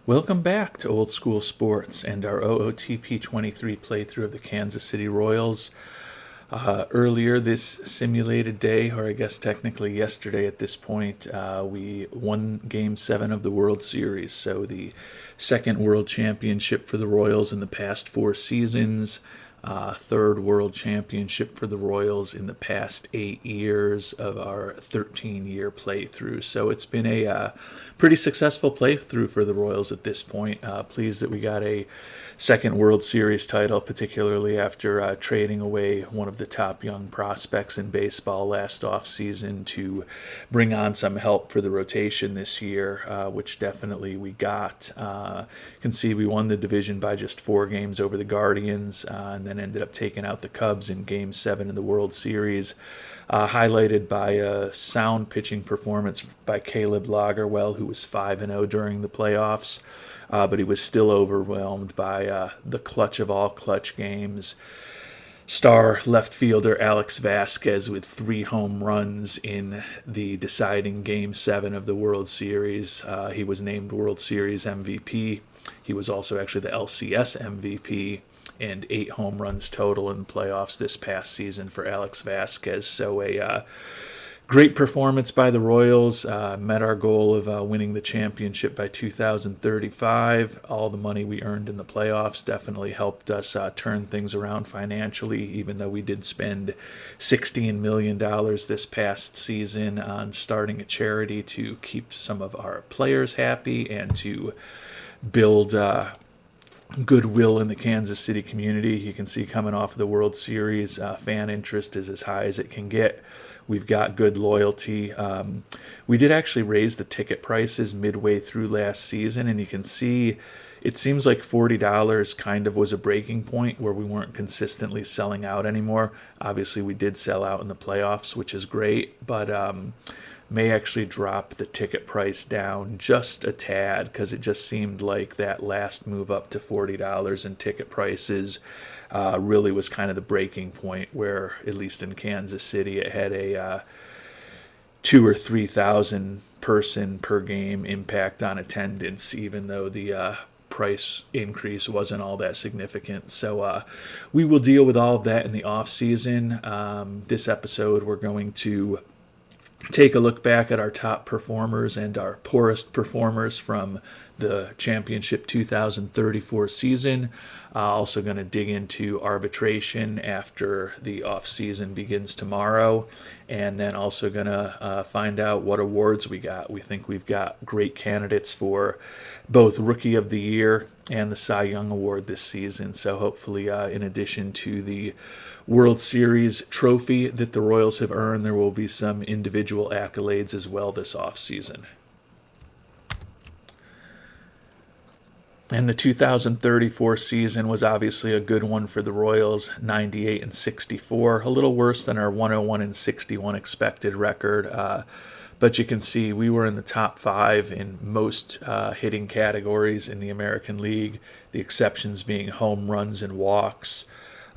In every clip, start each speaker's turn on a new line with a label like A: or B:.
A: Welcome back to Old School Sports and our OOTP 23 playthrough of the Kansas City Royals. Earlier this simulated day, or I guess technically yesterday at this point, we won Game 7 of the World Series. So the second World Championship for the Royals in the past 4 seasons. Third World Championship for the Royals in the past 8 years of our 13-year playthrough. So it's been a pretty successful playthrough for the Royals at this point. Pleased that we got a second World Series title, particularly after trading away one of the top young prospects in baseball last offseason to bring on some help for the rotation this year, which definitely we got. You can see we won the division by just 4 games over the Guardians, and then ended up taking out the Cubs in Game 7 in the World Series. Highlighted by a sound pitching performance by Caleb Loggerwell, who was 5-0 during the playoffs, but he was still overwhelmed by the clutch of all clutch games. Star left fielder Alex Vasquez with 3 home runs in the deciding Game 7 of the World Series. He was named World Series MVP. He was also actually the LCS MVP, and 8 home runs total in playoffs this past season for Alex Vasquez. So a great performance by the Royals. Met our goal of winning the championship by 2035. All the money we earned in the playoffs definitely helped us turn things around financially, even though we did spend $16 million this past season on starting a charity to keep some of our players happy and to build goodwill in the Kansas City community. You can see coming off of the World Series, fan interest is as high as it can get. We've got good loyalty. We did actually raise the ticket prices midway through last season, and you can see it seems like $40 kind of was a breaking point where we weren't consistently selling out anymore. Obviously, we did sell out in the playoffs, which is great, but may actually drop the ticket price down just a tad, because it just seemed like that last move up to $40 in ticket prices really was kind of the breaking point where, at least in Kansas City, it had a 2,000 or 3,000 person per game impact on attendance, even though the price increase wasn't all that significant. So we will deal with all of that in the off season. This episode, we're going to take a look back at our top performers and our poorest performers from the championship 2034 season. Also going to dig into arbitration after the off season begins tomorrow, and then also going to find out what awards we got. We think we've got great candidates for both Rookie of the Year and the Cy Young Award this season. So hopefully, in addition to the World Series trophy that the Royals have earned, there will be some individual accolades as well this offseason. And the 2034 season was obviously a good one for the Royals, 98-64, a little worse than our 101-61 expected record. But you can see we were in the top 5 in most hitting categories in the American League, the exceptions being home runs and walks.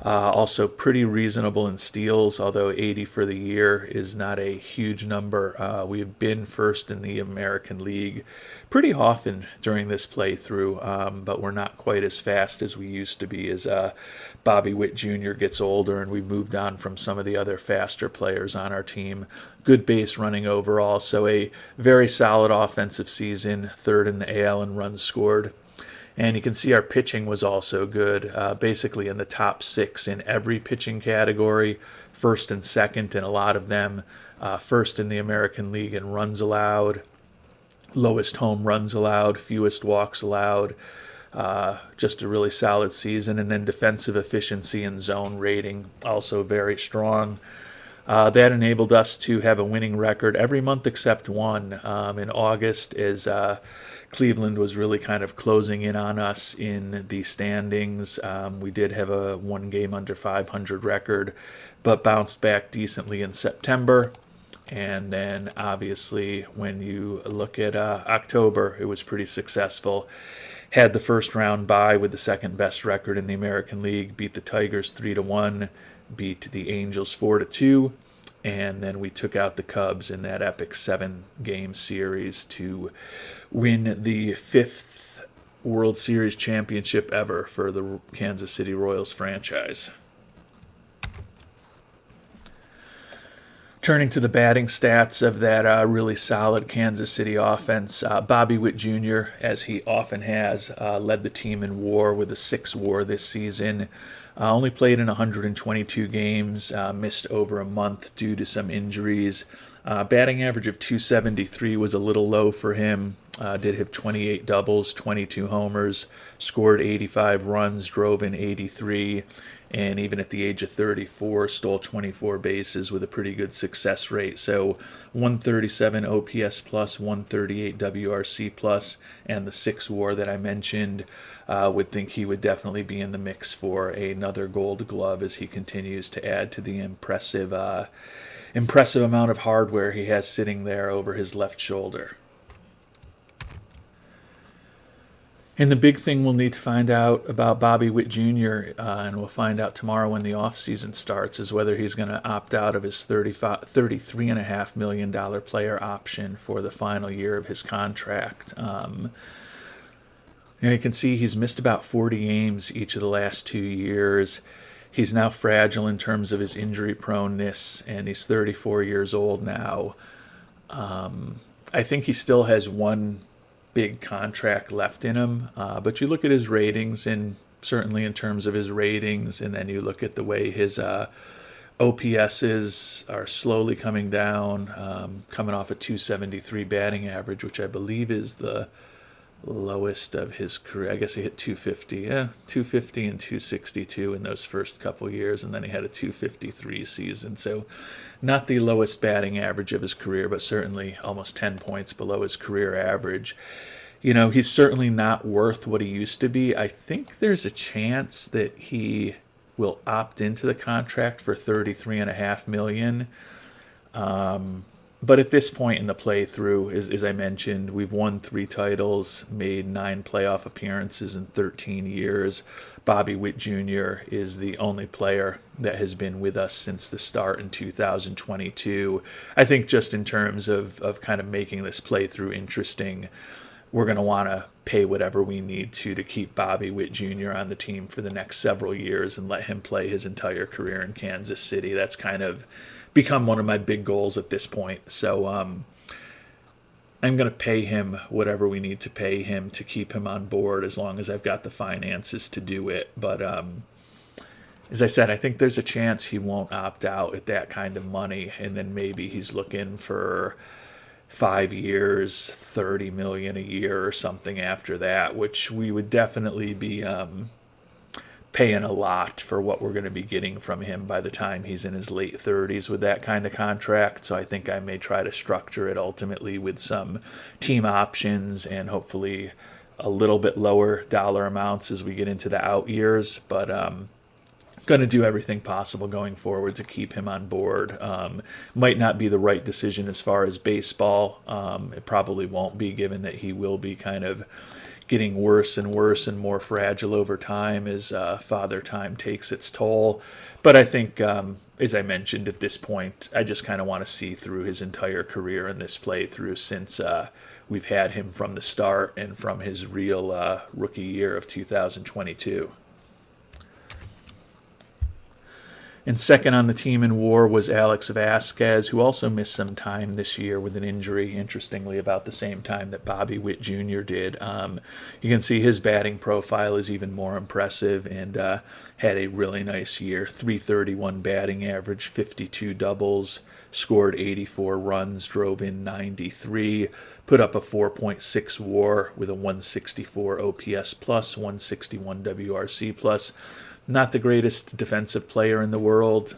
A: Also pretty reasonable in steals, although 80 for the year is not a huge number. We've been first in the American League pretty often during this playthrough, but we're not quite as fast as we used to be as Bobby Witt Jr. gets older and we've moved on from some of the other faster players on our team. Good base running overall, so a very solid offensive season, 3rd in the AL in runs scored. And you can see our pitching was also good, basically in the top 6 in every pitching category, 1st and 2nd in a lot of them, 1st in the American League in runs allowed, lowest home runs allowed, fewest walks allowed. Just a really solid season. And then defensive efficiency and zone rating also very strong. That enabled us to have a winning record every month except one. In August, as Cleveland was really kind of closing in on us in the standings. We did have a 1 game under 500 record, but bounced back decently in September. And then obviously when you look at October, it was pretty successful. Had the first round bye with the 2nd best record in the American League, beat the Tigers 3-1, beat the Angels 4-2, and then we took out the Cubs in that epic 7-game series to win the 5th World Series championship ever for the Kansas City Royals franchise. Turning to the batting stats of that really solid Kansas City offense, Bobby Witt Jr., as he often has, led the team in WAR with a 6 WAR this season. Only played in 122 games, missed over a month due to some injuries. Batting average of 273 was a little low for him. Did have 28 doubles, 22 homers, scored 85 runs, drove in 83, and even at the age of 34, stole 24 bases with a pretty good success rate. So 137 OPS plus, 138 WRC plus, and the 6 WAR that I mentioned. Would think he would definitely be in the mix for another Gold Glove as he continues to add to the impressive amount of hardware he has sitting there over his left shoulder. And the big thing we'll need to find out about Bobby Witt Jr., and we'll find out tomorrow when the offseason starts, is whether he's going to opt out of his $33.5 million player option for the final year of his contract. You can see he's missed about 40 games each of the last 2 years. He's now fragile in terms of his injury proneness, and he's 34 years old now. I think he still has one big contract left in him, but you look at his ratings, and certainly in terms of his ratings, and then you look at the way his OPSs are slowly coming down, coming off a 273 batting average, which I believe is the lowest of his career. I guess he hit 250. Yeah, 250 and 262 in those first couple years, and then he had a 253 season. So not the lowest batting average of his career, but certainly almost 10 points below his career average. He's certainly not worth what he used to be. I think there's a chance that he will opt into the contract for $33.5 million. But at this point in the playthrough, as I mentioned, we've won 3 titles, made 9 playoff appearances in 13 years. Bobby Witt Jr. is the only player that has been with us since the start in 2022. I think just in terms of kind of making this playthrough interesting, we're going to want to pay whatever we need to keep Bobby Witt Jr. on the team for the next several years and let him play his entire career in Kansas City. That's kind of become one of my big goals at this point. So I'm going to pay him whatever we need to pay him to keep him on board as long as I've got the finances to do it. But as I said, I think there's a chance he won't opt out at that kind of money, and then maybe he's looking for 5 years, $30 million a year or something after that, which we would definitely be paying a lot for what we're going to be getting from him by the time he's in his late 30s with that kind of contract. So I think I may try to structure it ultimately with some team options and hopefully a little bit lower dollar amounts as we get into the out years. But going to do everything possible going forward to keep him on board. Might not be the right decision as far as baseball. It probably won't be, given that he will be kind of getting worse and worse and more fragile over time as father time takes its toll. But I think, as I mentioned at this point, I just kind of want to see through his entire career in this playthrough since we've had him from the start and from his real rookie year of 2022. And second on the team in WAR was Alex Velasquez, who also missed some time this year with an injury, interestingly, about the same time that Bobby Witt Jr. did. You can see his batting profile is even more impressive and had a really nice year. 331 batting average, 52 doubles, scored 84 runs, drove in 93, put up a 4.6 WAR with a 164 OPS plus, 161 WRC plus. Not the greatest defensive player in the world,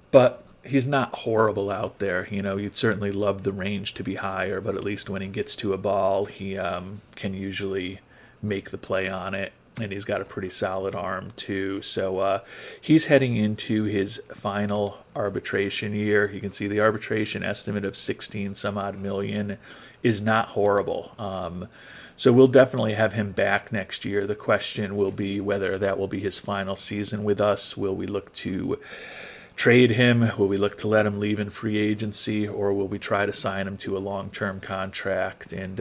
A: but he's not horrible out there. You'd certainly love the range to be higher, but at least when he gets to a ball, he can usually make the play on it, and he's got a pretty solid arm too. So he's heading into his final arbitration year. You can see the arbitration estimate of 16 some odd million is not horrible. So we'll definitely have him back next year. The question will be whether that will be his final season with us. Will we look to trade him? Will we look to let him leave in free agency? Or will we try to sign him to a long-term contract and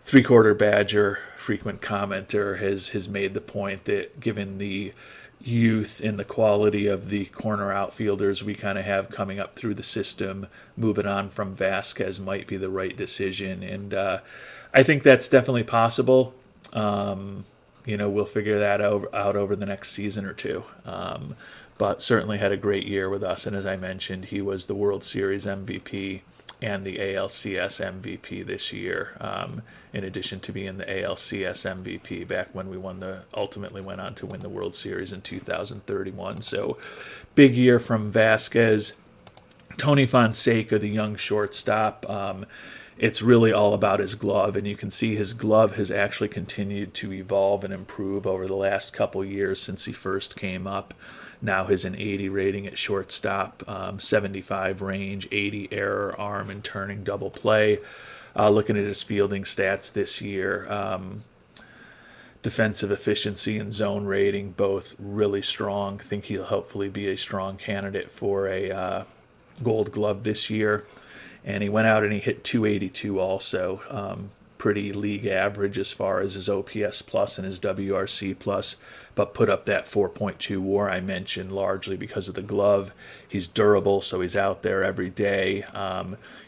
A: Three-quarter Badger, frequent commenter, has made the point that given the youth and the quality of the corner outfielders we kind of have coming up through the system, moving on from Vasquez might be the right decision. And I think that's definitely possible. We'll figure that out over the next season or two. But certainly had a great year with us. And as I mentioned, he was the World Series MVP and the ALCS MVP this year, in addition to being the ALCS MVP back when we ultimately went on to win the World Series in 2031. So big year from Vasquez. Tony Fonseca, the young shortstop, it's really all about his glove, and you can see his glove has actually continued to evolve and improve over the last couple years since he first came up. Now has an 80 rating at shortstop, 75 range, 80 error, arm, and turning double play. Looking at his fielding stats this year, defensive efficiency and zone rating, both really strong. I think he'll hopefully be a strong candidate for a Gold Glove this year. And he went out and he hit 282 also. Pretty league average as far as his OPS plus and his WRC plus, but put up that 4.2 WAR I mentioned largely because of the glove. He's durable, so he's out there every day.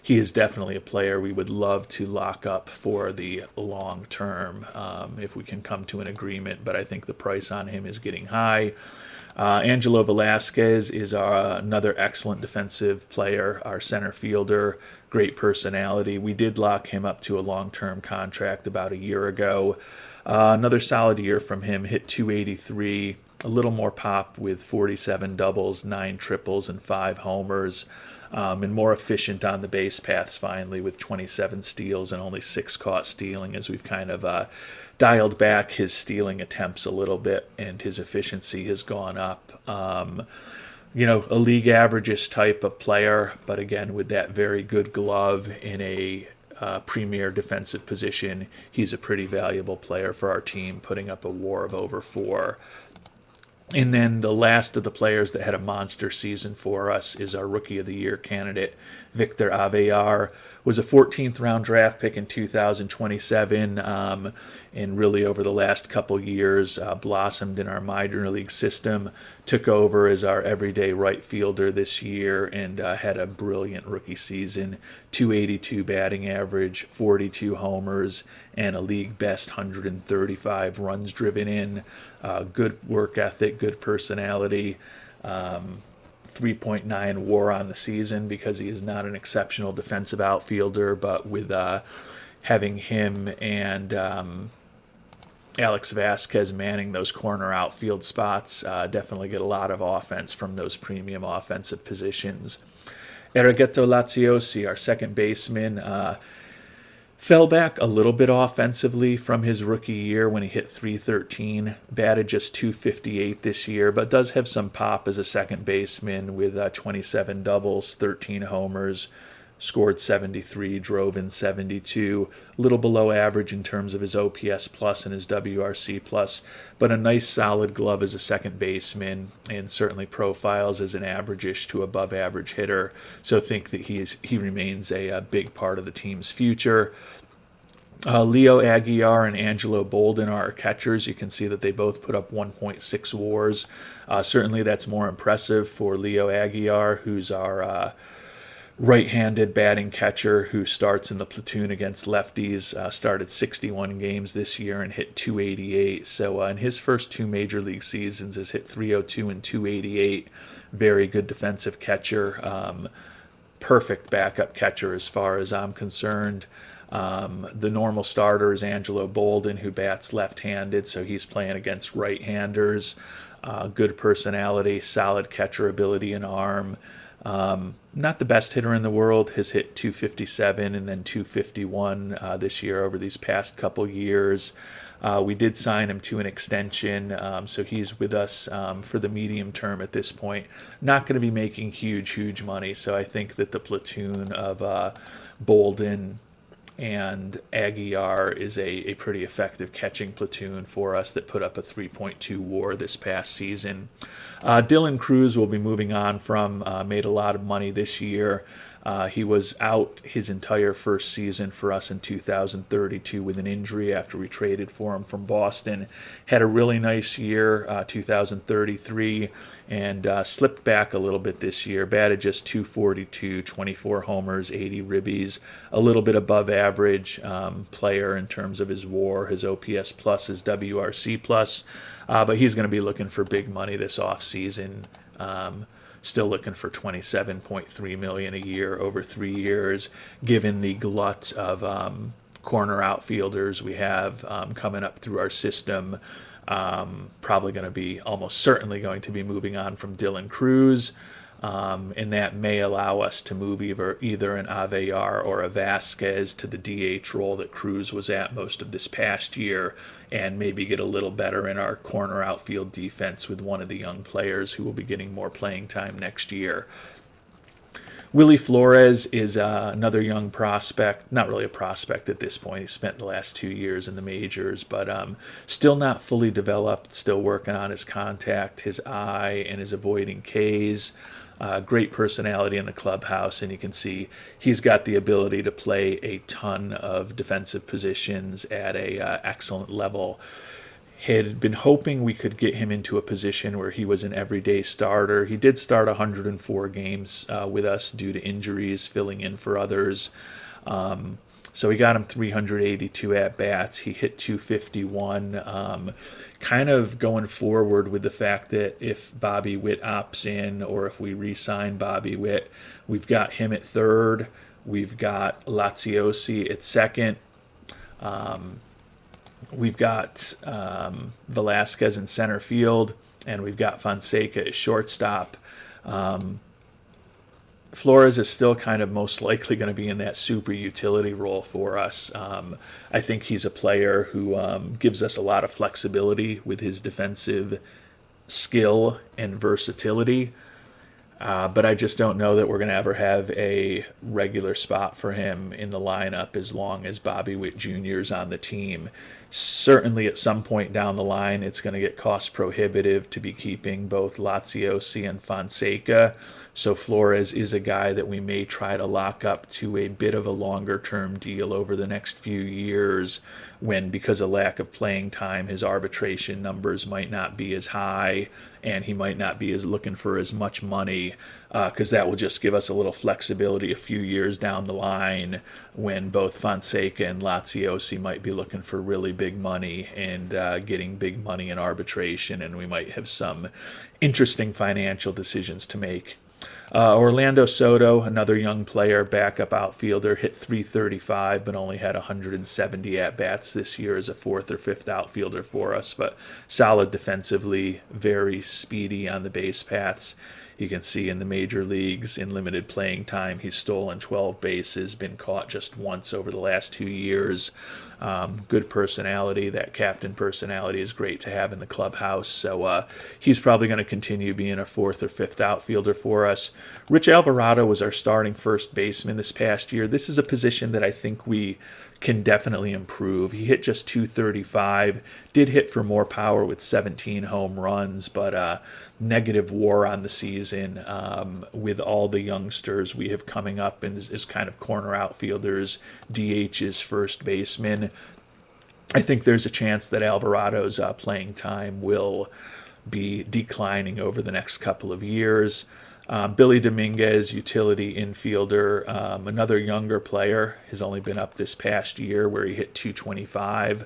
A: He is definitely a player we would love to lock up for the long term if we can come to an agreement, but I think the price on him is getting high. Angelo Velasquez is another excellent defensive player, our center fielder, great personality. We did lock him up to a long-term contract about a year ago. Another solid year from him, hit 283, a little more pop with 47 doubles, 9 triples, and 5 homers. And more efficient on the base paths finally with 27 steals and only 6 caught stealing as we've kind of dialed back his stealing attempts a little bit and his efficiency has gone up. A league averages type of player, but again with that very good glove in a premier defensive position, he's a pretty valuable player for our team, putting up a WAR of over 4. And then the last of the players that had a monster season for us is our Rookie of the Year candidate, Victor Aguiar. Was a 14th round draft pick in 2027, and really over the last couple years blossomed in our minor league system, took over as our everyday right fielder this year, and had a brilliant rookie season. 282 batting average, 42 homers, and a league best 135 runs driven in. Good work ethic, good personality. 3.9 WAR on the season because he is not an exceptional defensive outfielder, but with having him and Alex Vasquez manning those corner outfield spots, definitely get a lot of offense from those premium offensive positions. Ernesto Laziosi, our second baseman, fell back a little bit offensively from his rookie year when he hit 313, batted just 258 this year, but does have some pop as a second baseman with 27 doubles, 13 homers, scored 73, drove in 72, a little below average in terms of his OPS plus and his WRC plus, but a nice solid glove as a second baseman and certainly profiles as an average-ish to above average hitter. So think that he remains a big part of the team's future. Leo Aguiar and Angelo Bolden are our catchers. You can see that they both put up 1.6 WARs. Certainly that's more impressive for Leo Aguiar, who's our right-handed batting catcher who starts in the platoon against lefties, started 61 games this year and hit 288. So in his first 2 major league seasons has hit 302 and 288. Very good defensive catcher. Perfect backup catcher as far as I'm concerned. The normal starter is Angelo Bolden, who bats left-handed, so he's playing against right-handers. Good personality, solid catcher ability and arm. Not the best hitter in the world, has hit 257 and then 251 this year over these past couple years. We did sign him to an extension, so he's with us for the medium term at this point. Not going to be making huge money, so I think that the platoon of Bolden and Aguiar is a pretty effective catching platoon for us that put up a 3.2 WAR this past season. Dylan Cruz will be moving on from, made a lot of money this year. He was out his entire first season for us in 2032 with an injury after we traded for him from Boston. Had a really nice year, 2033, and slipped back a little bit this year. Batted just 242, 24 homers, 80 ribbies, a little bit above average player in terms of his WAR, his OPS plus, his WRC plus. But he's going to be looking for big money this offseason. Still looking for $27.3 million a year over 3 years, given the glut of corner outfielders we have coming up through our system. Probably going to be, almost certainly going to be moving on from Dylan Cruz, and that may allow us to move either an Aguiar or a Velasquez to the DH role that Cruz was at most of this past year, and maybe get a little better in our corner outfield defense with one of the young players who will be getting more playing time next year. Willie Flores is another young prospect, not really a prospect at this point. He spent the last 2 years in the majors, but still not fully developed, still working on his contact, his eye, and his avoiding Ks. Great personality in the clubhouse, and you can see he's got the ability to play a ton of defensive positions at a excellent level. Had been hoping we could get him into a position where he was an everyday starter. He did start 104 games with us due to injuries, filling in for others. So we got him 382 at-bats. He hit 251. Kind of going forward with the fact that if Bobby Witt opts in or if we re-sign Bobby Witt, we've got him at third. We've got Laziosi at second. We've got Velasquez in center field, and we've got Fonseca at shortstop. Flores is still kind of most likely going to be in that super utility role for us. I think he's a player who gives us a lot of flexibility with his defensive skill and versatility. But I just don't know that we're going to ever have a regular spot for him in the lineup as long as Bobby Witt Jr. is on the team. Certainly at some point down the line, it's going to get cost prohibitive to be keeping both Laziosi and Fonseca. So Flores is a guy that we may try to lock up to a bit of a longer-term deal over the next few years when, because of lack of playing time, his arbitration numbers might not be as high and he might not be as looking for as much money, because that will just give us a little flexibility a few years down the line when both Fonseca and Laziosi might be looking for really big money and getting big money in arbitration, and we might have some interesting financial decisions to make. Orlando Soto, another young player, backup outfielder, hit 335 but only had 170 at-bats this year as a fourth or fifth outfielder for us, but solid defensively, very speedy on the base paths. You can see in the major leagues, in limited playing time, he's stolen 12 bases, been caught just once over the last 2 years. Good personality. That captain personality is great to have in the clubhouse. So he's probably going to continue being a fourth or fifth outfielder for us. Rich Alvarado was our starting first baseman this past year. This is a position that I think we can definitely improve. He hit just 235, did hit for more power with 17 home runs, but negative WAR on the season with all the youngsters we have coming up and as kind of corner outfielders, DHs, first baseman. I think there's a chance that Alvarado's playing time will be declining over the next couple of years. Billy Dominguez, utility infielder, another younger player, has only been up this past year where he hit 225.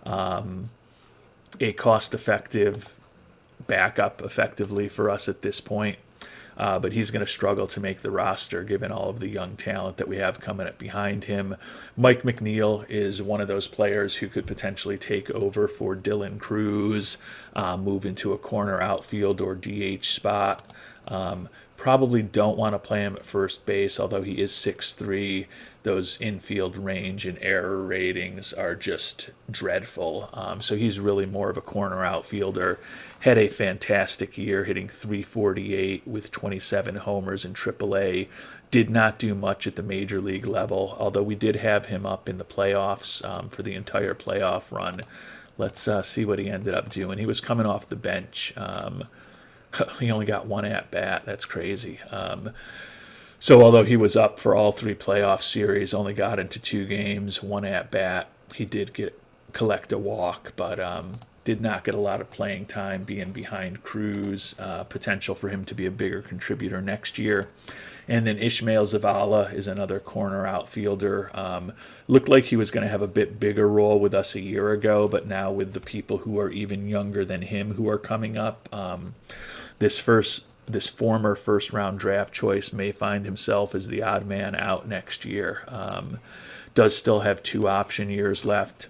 A: A cost-effective backup effectively for us at this point. But he's going to struggle to make the roster given all of the young talent that we have coming up behind him. Mike Mcneil is one of those players who could potentially take over for Dylan Cruz, move into a corner outfield or DH spot. Probably don't want to play him at first base, although he is 6'3". Those infield range and error ratings are just dreadful. So he's really more of a corner outfielder. Had a fantastic year, hitting 348 with 27 homers in AAA. Did not do much at the major league level, although we did have him up in the playoffs for the entire playoff run. Let's see what he ended up doing. He was coming off the bench. He only got one at-bat. That's crazy. So although he was up for all 3 playoff series, only got into 2 games, 1 at bat, he did collect a walk, but did not get a lot of playing time being behind Cruz. Potential for him to be a bigger contributor next year. And then Ishmael Zavala is another corner outfielder. Looked like he was going to have a bit bigger role with us a year ago, but now with the people who are even younger than him who are coming up, this former first-round draft choice may find himself as the odd man out next year. Does still have 2 option years left.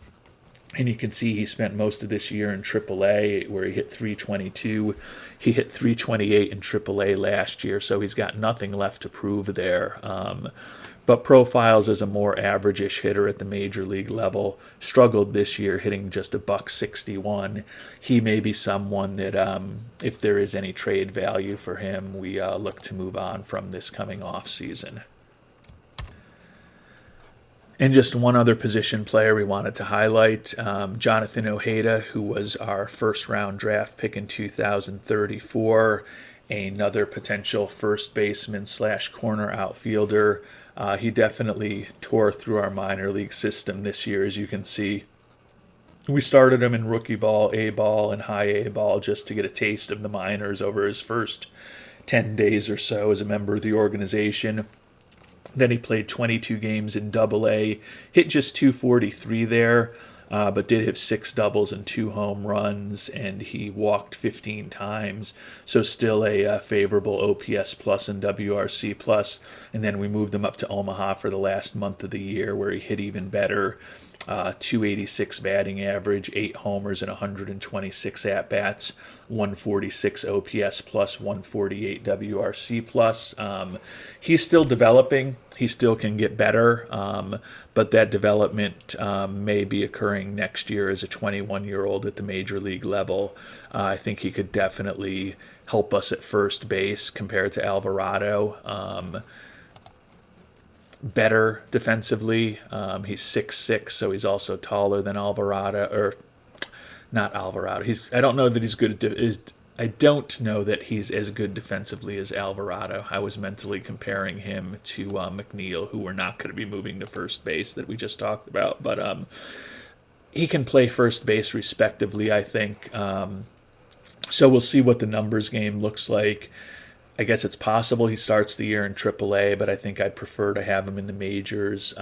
A: And you can see he spent most of this year in AAA, where he hit .322. He hit .328 in AAA last year, so he's got nothing left to prove there. But profiles as a more average-ish hitter at the major league level. Struggled this year, hitting just a .161. He may be someone that, if there is any trade value for him, we look to move on from this coming off season. And just one other position player we wanted to highlight, Jonathan Ojeda, who was our first-round draft pick in 2034, another potential first baseman / corner outfielder. He definitely tore through our minor league system this year, as you can see. We started him in rookie ball, A ball, and high A ball just to get a taste of the minors over his first 10 days or so as a member of the organization. Then he played 22 games in Double-A, hit just .243 there, but did have 6 doubles and 2 home runs, and he walked 15 times, so still a favorable OPS plus and WRC plus. And then we moved him up to Omaha for the last month of the year, where he hit even better. .286 batting average, 8 homers and 126 at-bats, 146 OPS plus, 148 WRC plus. He's still developing. He still can get better, but that development may be occurring next year as a 21-year-old at the major league level. I think he could definitely help us at first base compared to Alvarado. Better defensively. He's 6'6", so he's also taller than Alvarado, or not Alvarado. I don't know that he's good. I don't know that he's as good defensively as Alvarado. I was mentally comparing him to Mcneil, who we're not going to be moving to first base that we just talked about. But he can play first base respectively, I think. So we'll see what the numbers game looks like. I guess it's possible he starts the year in AAA, but I think I'd prefer to have him in the majors.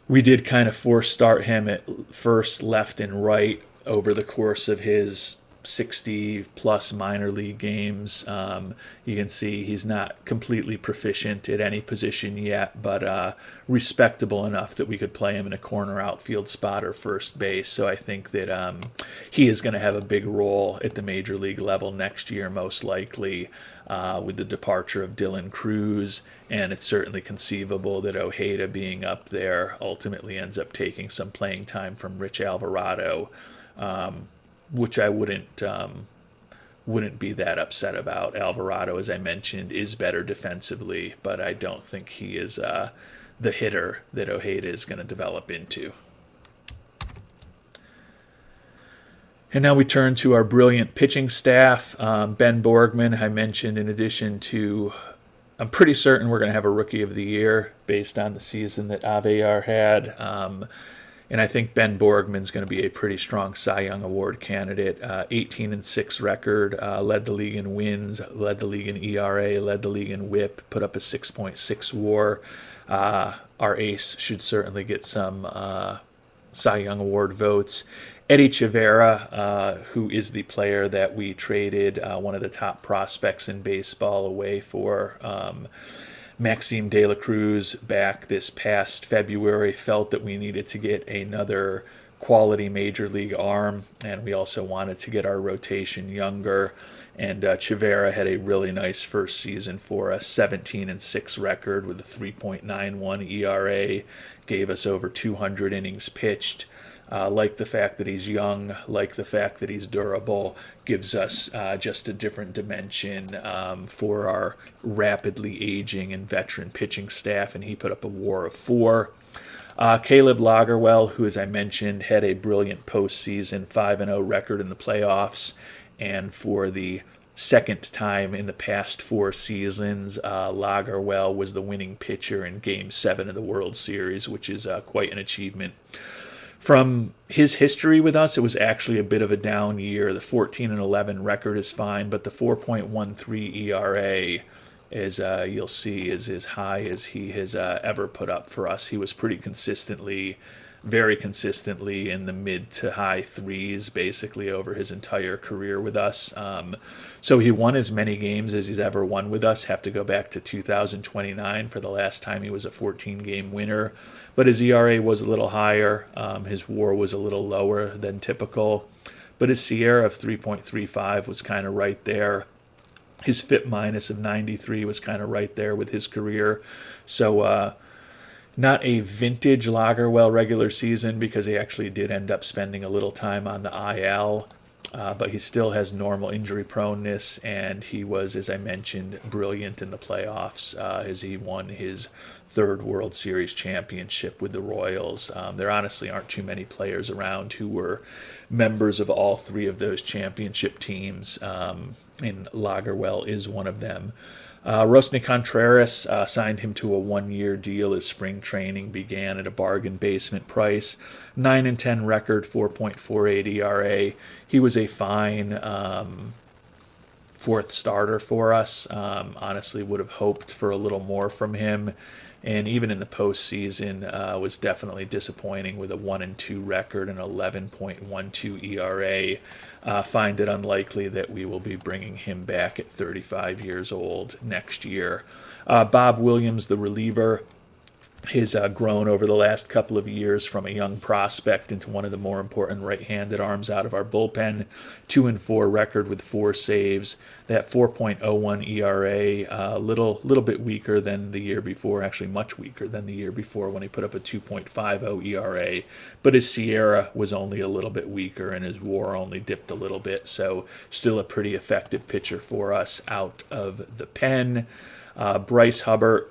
A: We did kind of force start him at first, left, and right over the course of his 60-plus minor league games. You can see he's not completely proficient at any position yet, but respectable enough that we could play him in a corner outfield spot or first base. So I think that he is going to have a big role at the major league level next year, most likely, with the departure of Dylan Cruz. And it's certainly conceivable that Ojeda being up there ultimately ends up taking some playing time from Rich Alvarado, which I wouldn't be that upset about. Alvarado, as I mentioned, is better defensively, but I don't think he is the hitter that Ojeda is going to develop into. And now we turn to our brilliant pitching staff. Ben Borgman, I mentioned, in addition to, I'm pretty certain we're going to have a Rookie of the Year based on the season that Aguiar had. And I think Ben Borgman's going to be a pretty strong Cy Young Award candidate. 18-6 record, led the league in wins, led the league in ERA, led the league in WHIP, put up a 6.6 WAR. Our ace should certainly get some Cy Young Award votes. Eddie Chavera, who is the player that we traded one of the top prospects in baseball away for, Maxime De La Cruz back this past February, felt that we needed to get another quality major league arm, and we also wanted to get our rotation younger. And Chavera had a really nice first season for us, 17-6 record with a 3.91 ERA, gave us over 200 innings pitched. Like the fact that he's young, like the fact that he's durable, gives us just a different dimension for our rapidly aging and veteran pitching staff, and he put up a WAR of 4. Caleb Loggerwell, who, as I mentioned, had a brilliant postseason 5-0 record in the playoffs, and for the second time in the past 4 seasons. Loggerwell was the winning pitcher in Game 7 of the World Series, which is quite an achievement. From his history with us, it was actually a bit of a down year. The 14-11 record is fine, but the 4.13 ERA, as you'll see, is as high as he has ever put up for us. He was pretty consistently, very consistently in the mid to high threes basically over his entire career with us. So he won as many games as he's ever won with us. Have to go back to 2029 for the last time he was a 14-game winner. But his ERA was a little higher. His WAR was a little lower than typical. But his Chavera of 3.35 was kind of right there. His FIP minus of 93 was kind of right there with his career. So not a vintage Loggerwell regular season because he actually did end up spending a little time on the IL. But he still has normal injury proneness, and he was, as I mentioned, brilliant in the playoffs as he won his 3rd World Series championship with the Royals. There honestly aren't too many players around who were members of all 3 of those championship teams, and Loggerwell is one of them. Rosny Contreras signed him to a 1-year deal as spring training began at a bargain basement price. 9-10 record, 4.48 ERA. He was a fine 4th starter for us. Honestly, would have hoped for a little more from him. And even in the postseason, was definitely disappointing with a 1-2 record and 11.12 ERA. Find it unlikely that we will be bringing him back at 35 years old next year. Bob Williams, the reliever, has grown over the last couple of years from a young prospect into one of the more important right-handed arms out of our bullpen. 2-4 record with 4 saves. That 4.01 ERA, a little bit weaker than the year before, actually much weaker than the year before when he put up a 2.50 ERA. But his Chavera was only a little bit weaker, and his WAR only dipped a little bit. So still a pretty effective pitcher for us out of the pen. Bryce Hubbard.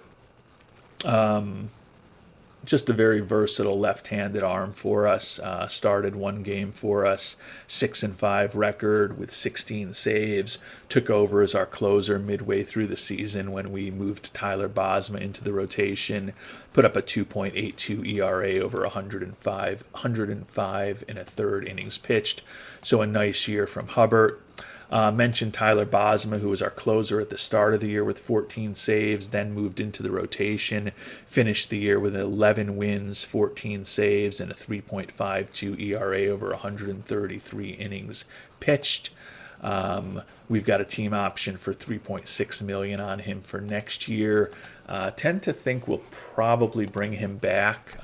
A: Just a very versatile left-handed arm for us. Started 1 game for us, 6-5 record with 16 saves. Took over as our closer midway through the season when we moved Tyler Bosma into the rotation. Put up a 2.82 ERA over 105 and a third innings pitched. So a nice year from Hubbard. Mentioned Tyler Bosma, who was our closer at the start of the year with 14 saves, then moved into the rotation, finished the year with 11 wins, 14 saves, and a 3.52 ERA over 133 innings pitched. We've got a team option for $3.6 million on him for next year. Tend to think we'll probably bring him back.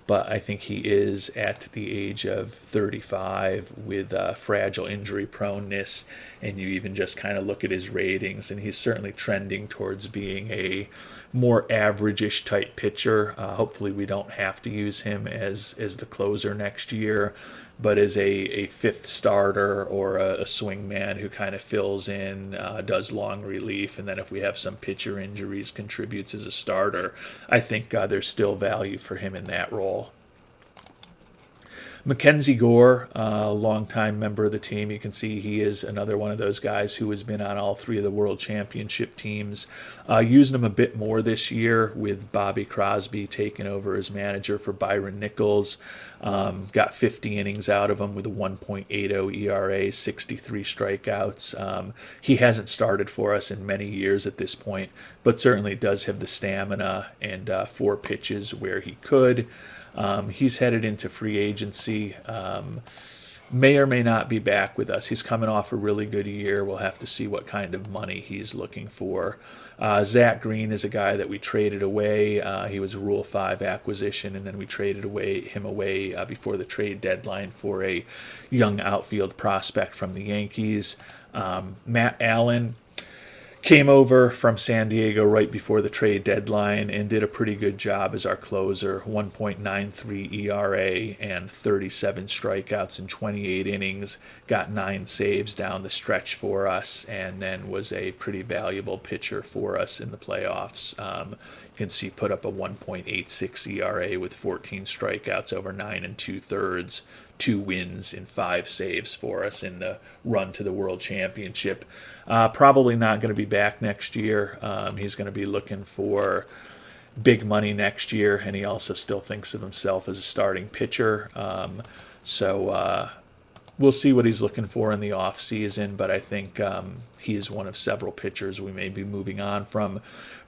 A: But I think he is at the age of 35 with fragile injury proneness, and you even just kind of look at his ratings, and he's certainly trending towards being a more average-ish type pitcher. Hopefully we don't have to use him as the closer next year, but as a 5th starter or a swing man who kind of fills in, does long relief, and then if we have some pitcher injuries, contributes as a starter. I think there's still value for him in that role. Mackenzie Gore, a longtime member of the team. You can see he is another one of those guys who has been on all 3 of the World Championship teams. Using him a bit more this year with Bobby Crosby taking over as manager for Byron Nichols. Got 50 innings out of him with a 1.80 ERA, 63 strikeouts. He hasn't started for us in many years at this point, but certainly does have the stamina and 4 pitches where he could. He's headed into free agency. May or may not be back with us. He's coming off a really good year. We'll have to see what kind of money he's looking for. Zach Green is a guy that we traded away. He was a Rule 5 acquisition, and then we traded him away before the trade deadline for a young outfield prospect from the Yankees. Matt Allen came over from San Diego right before the trade deadline and did a pretty good job as our closer. 1.93 ERA and 37 strikeouts in 28 innings. Got 9 saves down the stretch for us, and then was a pretty valuable pitcher for us in the playoffs. You can see put up a 1.86 ERA with 14 strikeouts over 9 2/3, 2 wins and 5 saves for us in the run to the World Championship. Probably not going to be back next year. He's going to be looking for big money next year, and he also still thinks of himself as a starting pitcher. So we'll see what he's looking for in the offseason, but I think he is one of several pitchers we may be moving on from.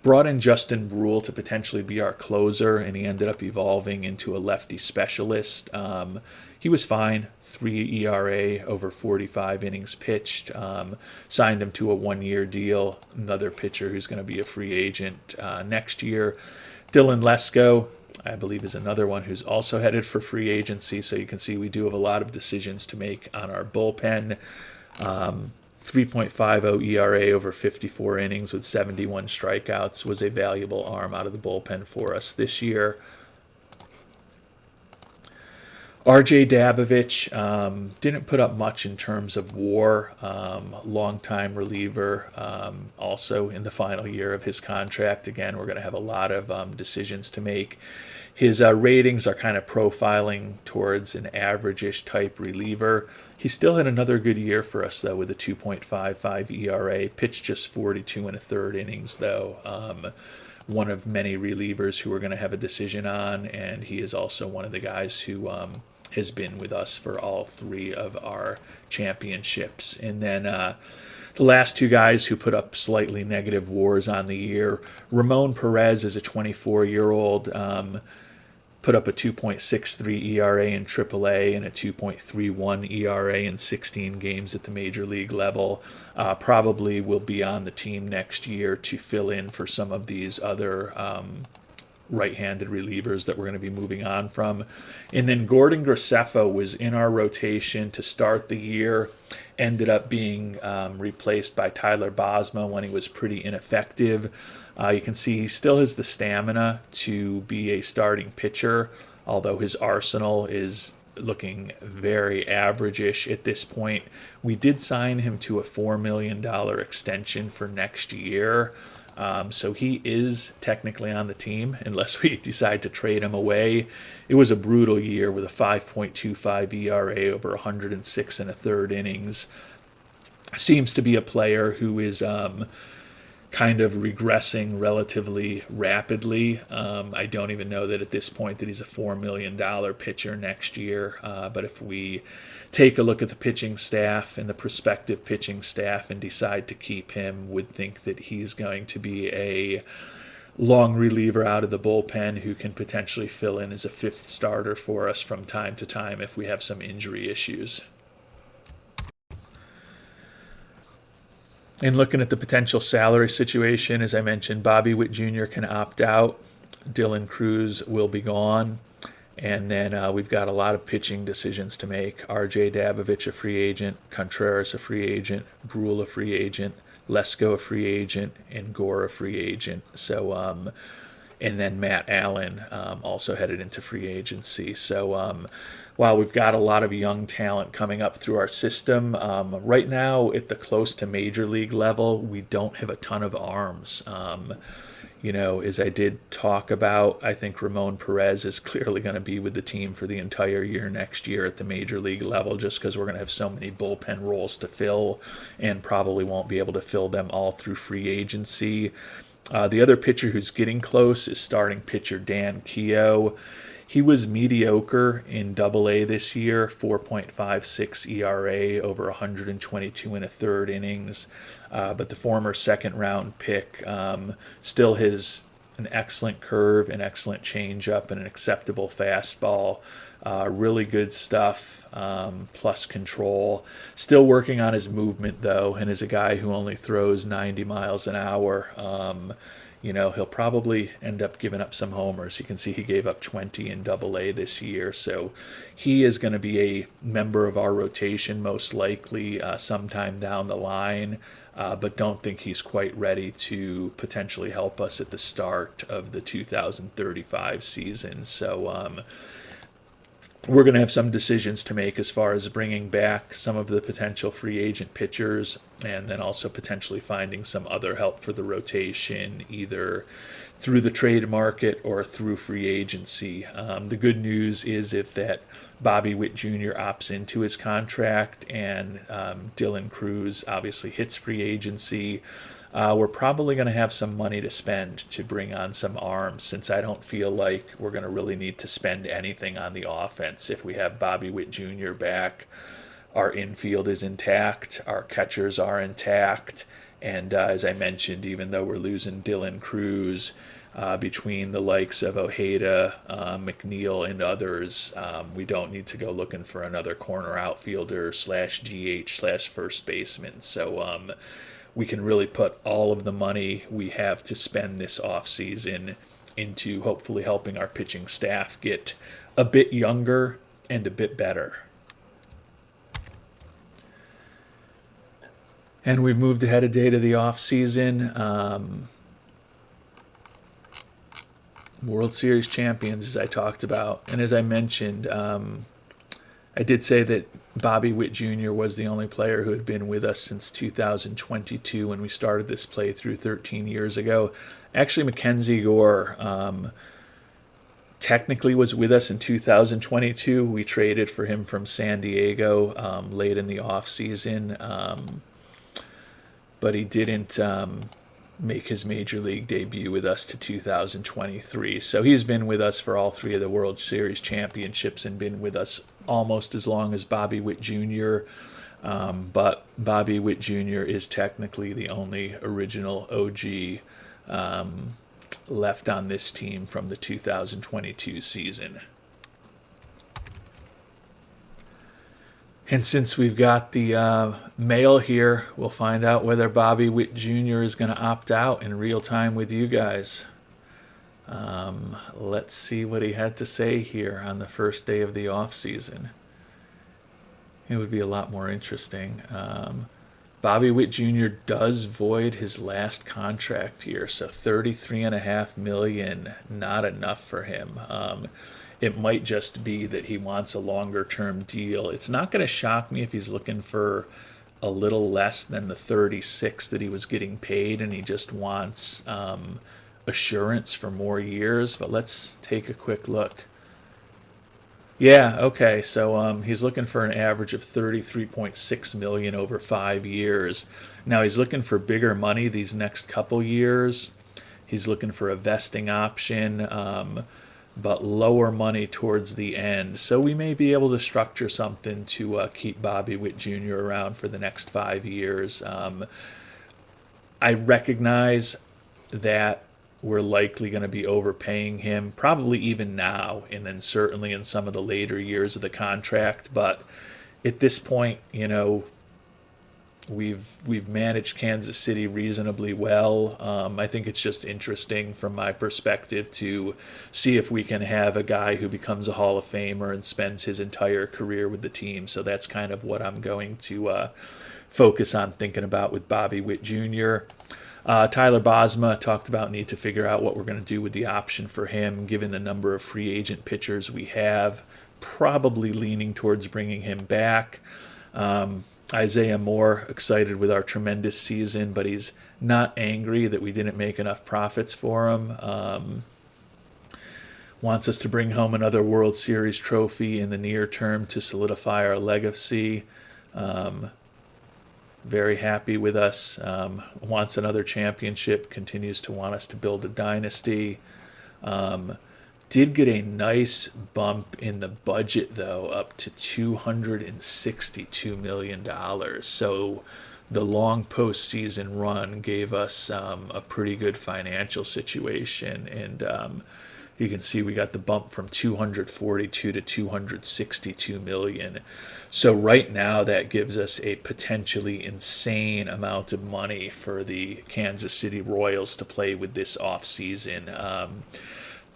A: Brought in Justin Brule to potentially be our closer, and he ended up evolving into a lefty specialist. He was fine, 3 ERA over 45 innings pitched. Signed him to a 1-year deal, another pitcher who's going to be a free agent next year. Dylan Lesko, I believe, is another one who's also headed for free agency. So you can see we do have a lot of decisions to make on our bullpen. 3.50 ERA over 54 innings with 71 strikeouts was a valuable arm out of the bullpen for us this year. RJ Dabovich didn't put up much in terms of WAR, long-time reliever, also in the final year of his contract. Again, we're going to have a lot of decisions to make. His ratings are kind of profiling towards an average-ish type reliever. He still had another good year for us, though, with a 2.55 ERA. Pitched just 42 1/3 innings, though. One of many relievers who we're going to have a decision on, and he is also one of the guys who has been with us for all 3 of our championships. And then the last 2 guys who put up slightly negative WARs on the year, Ramon Perez is a 24-year-old, put up a 2.63 ERA in AAA and a 2.31 ERA in 16 games at the major league level. Probably will be on the team next year to fill in for some of these other right-handed relievers that we're going to be moving on from. And then Gordon Graceffa was in our rotation to start the year, ended up being replaced by Tyler Bosma when he was pretty ineffective. You can see he still has the stamina to be a starting pitcher, although his arsenal is looking very average-ish at this point. We did sign him to a $4 million extension for next year. So he is technically on the team unless we decide to trade him away. It was a brutal year with a 5.25 ERA over 106 1/3 innings. Seems to be a player who is kind of regressing relatively rapidly. I don't even know that at this point that he's a $4 million pitcher next year. But if we take a look at the pitching staff and the prospective pitching staff and decide to keep him, would think that he's going to be a long reliever out of the bullpen who can potentially fill in as a 5th starter for us from time to time if we have some injury issues. And looking at the potential salary situation, as I mentioned, Bobby Witt Jr. can opt out. Dylan Cruz will be gone. And then we've got a lot of pitching decisions to make. RJ Dabovich, a free agent. Contreras, a free agent. Brule, a free agent. Lesko, a free agent. And Gore, a free agent. So, and then Matt Allen also headed into free agency. So while we've got a lot of young talent coming up through our system, right now at the close to major league level, we don't have a ton of arms. As I did talk about, I think Ramon Perez is clearly going to be with the team for the entire year next year at the major league level, just because we're going to have so many bullpen roles to fill and probably won't be able to fill them all through free agency. The other pitcher who's getting close is starting pitcher Dan Keow. He was mediocre in Double-A this year, 4.56 ERA over 122 1/3 innings. But the former second-round pick still has an excellent curve, an excellent changeup, and an acceptable fastball. Really good stuff, plus control. Still working on his movement, though, and as a guy who only throws 90 miles an hour, he'll probably end up giving up some homers. You can see he gave up 20 in Double-A this year, so he is going to be a member of our rotation most likely sometime down the line, but don't think he's quite ready to potentially help us at the start of the 2035 season. So we're going to have some decisions to make as far as bringing back some of the potential free agent pitchers, and then also potentially finding some other help for the rotation, either through the trade market or through free agency. The good news is if that Bobby Witt Jr. opts into his contract and Dylan Cruz obviously hits free agency, we're probably going to have some money to spend to bring on some arms, since I don't feel like we're going to really need to spend anything on the offense. If we have Bobby Witt Jr. back, our infield is intact, our catchers are intact, and as I mentioned, even though we're losing Dylan Cruz, between the likes of Ojeda, Mcneil, and others, we don't need to go looking for another corner outfielder / DH / first baseman. So we can really put all of the money we have to spend this offseason into hopefully helping our pitching staff get a bit younger and a bit better. And we've moved ahead a day to the offseason. World Series champions, as I talked about. And as I mentioned, I did say that Bobby Witt Jr. was the only player who had been with us since 2022 when we started this playthrough 13 years ago. Actually, Mackenzie Gore technically was with us in 2022. We traded for him from San Diego late in the offseason, but he didn't make his major league debut with us to 2023. So he's been with us for all three of the World Series championships and been with us almost as long as Bobby Witt Jr. But Bobby Witt Jr. is technically the only original OG left on this team from the 2022 season. And since we've got the mail here, we'll find out whether Bobby Witt Jr. is going to opt out in real time with you guys. Let's see what he had to say here on the first day of the off season. It would be a lot more interesting. Bobby Witt Jr. does void his last contract here, so $33.5 million, not enough for him. It might just be that he wants a longer-term deal. It's not going to shock me if he's looking for a little less than the 36 that he was getting paid, and he just wants assurance for more years. But let's take a quick look. Yeah, okay, so he's looking for an average of $33.6 million over 5 years. Now he's looking for bigger money these next couple years. He's looking for a vesting option, but lower money towards the end. So we may be able to structure something to keep Bobby Witt Jr. around for the next 5 years. I recognize that we're likely going to be overpaying him, probably even now, and then certainly in some of the later years of the contract. But at this point, you know, we've managed Kansas City reasonably well. I think it's just interesting from my perspective to see if we can have a guy who becomes a Hall of Famer and spends his entire career with the team. So that's kind of what I'm going to focus on thinking about with Bobby Witt Jr. Tyler Bosma talked about need to figure out what we're going to do with the option for him, given the number of free agent pitchers we have. Probably leaning towards bringing him back. Isaiah Moore, excited with our tremendous season, but he's not angry that we didn't make enough profits for him. Wants us to bring home another World Series trophy in the near term to solidify our legacy. Very happy with us. Wants another championship. Continues to want us to build a dynasty. Did get a nice bump in the budget, though, up to $262 million. So the long postseason run gave us a pretty good financial situation. And you can see we got the bump from 242 to 262 million. So right now that gives us a potentially insane amount of money for the Kansas City Royals to play with this offseason.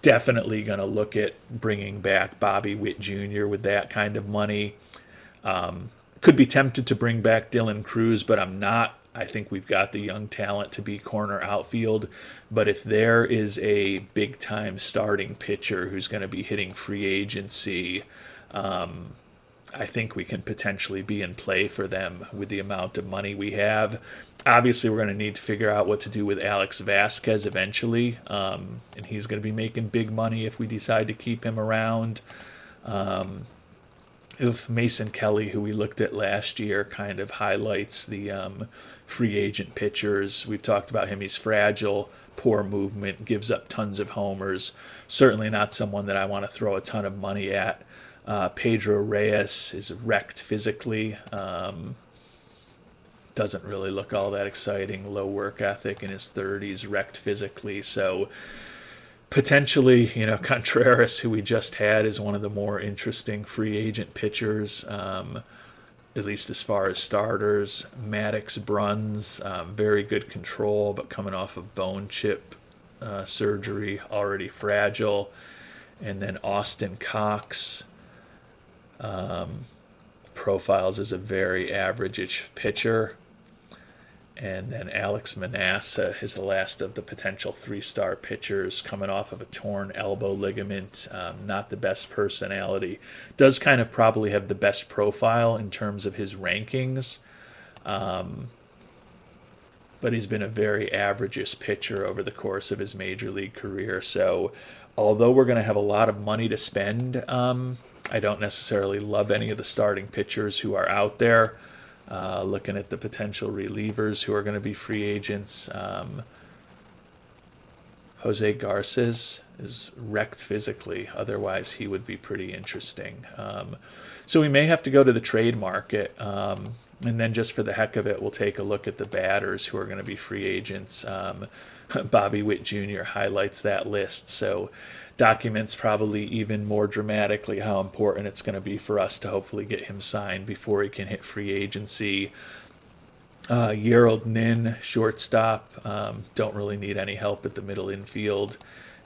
A: Definitely going to look at bringing back Bobby Witt Jr. with that kind of money. Could be tempted to bring back Dylan Cruz, but I'm not. I think we've got the young talent to be corner outfield. But if there is a big-time starting pitcher who's going to be hitting free agency, I think we can potentially be in play for them with the amount of money we have. Obviously, we're going to need to figure out what to do with Alex Vasquez eventually, and he's going to be making big money if we decide to keep him around. If Mason Kelly, who we looked at last year, kind of highlights the free agent pitchers. We've talked about him. He's fragile, poor movement, gives up tons of homers. Certainly not someone that I want to throw a ton of money at. Pedro Reyes is wrecked physically. Doesn't really look all that exciting. Low work ethic, in his 30s, wrecked physically. So potentially, Contreras, who we just had, is one of the more interesting free agent pitchers, at least as far as starters. Maddox Bruns, very good control, but coming off of bone chip surgery, already fragile. And then Austin Cox profiles as a very average-ish pitcher. And then Alex Manassa is the last of the potential three-star pitchers, coming off of a torn elbow ligament. Not the best personality. Does kind of probably have the best profile in terms of his rankings. But he's been a very average-ish pitcher over the course of his major league career. So although we're going to have a lot of money to spend, I don't necessarily love any of the starting pitchers who are out there. Looking at the potential relievers who are going to be free agents, Jose Garces is wrecked physically. Otherwise, he would be pretty interesting. So we may have to go to the trade market. And then just for the heck of it, we'll take a look at the batters who are going to be free agents. Bobby Witt Jr. highlights that list. So documents probably even more dramatically how important it's going to be for us to hopefully get him signed before he can hit free agency. Gerald Nin, shortstop, don't really need any help at the middle infield,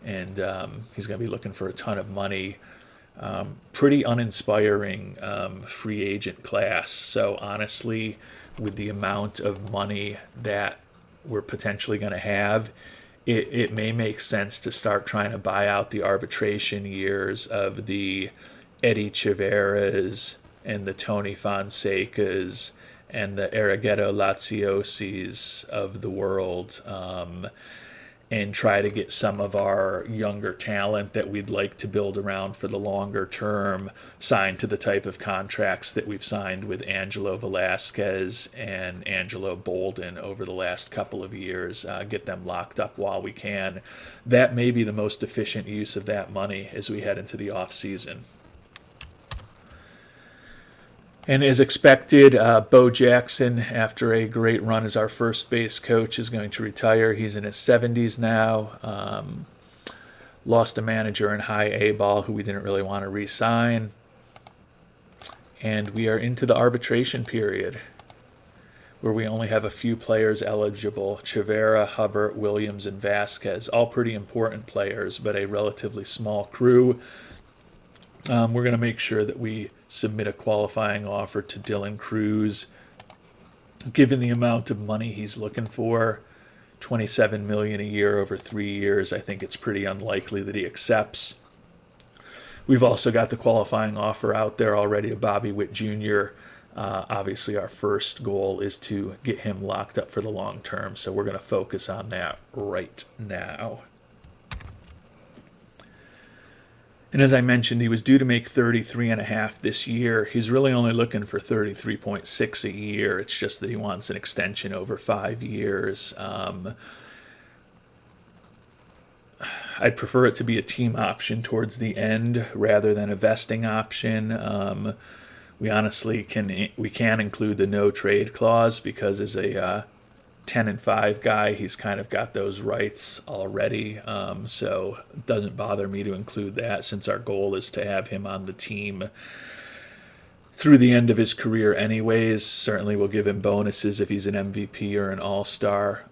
A: and he's going to be looking for a ton of money. Pretty uninspiring free agent class. So honestly, with the amount of money that we're potentially going to have, it may make sense to start trying to buy out the arbitration years of the Eddie Chiveras and the Tony Fonsecas and the Arrighetto Laziosis of the world, and try to get some of our younger talent that we'd like to build around for the longer term signed to the type of contracts that we've signed with Angelo Velasquez and Angelo Bolden over the last couple of years. Get them locked up while we can. That may be the most efficient use of that money as we head into the off season. And as expected, Bo Jackson, after a great run as our first base coach, is going to retire. He's in his 70s now. Lost a manager in high A ball who we didn't really want to re-sign. And we are into the arbitration period, where we only have a few players eligible. Chavera, Hubbard, Williams, and Vasquez, all pretty important players, but a relatively small crew. We're going to make sure that we submit a qualifying offer to Dylan Cruz. Given the amount of money he's looking for, $27 million a year over 3 years, I think it's pretty unlikely that he accepts. We've also got the qualifying offer out there already of Bobby Witt Jr. Obviously, our first goal is to get him locked up for the long term, so we're going to focus on that right now. And as I mentioned, he was due to make $33.5 this year. He's really only looking for $33.6 a year. It's just that he wants an extension over 5 years. I'd prefer it to be a team option towards the end rather than a vesting option. We honestly can include the no trade clause because as a 10-5 guy, he's kind of got those rights already, so it doesn't bother me to include that since our goal is to have him on the team through the end of his career anyways. Certainly we'll give him bonuses if he's an MVP or an all-star.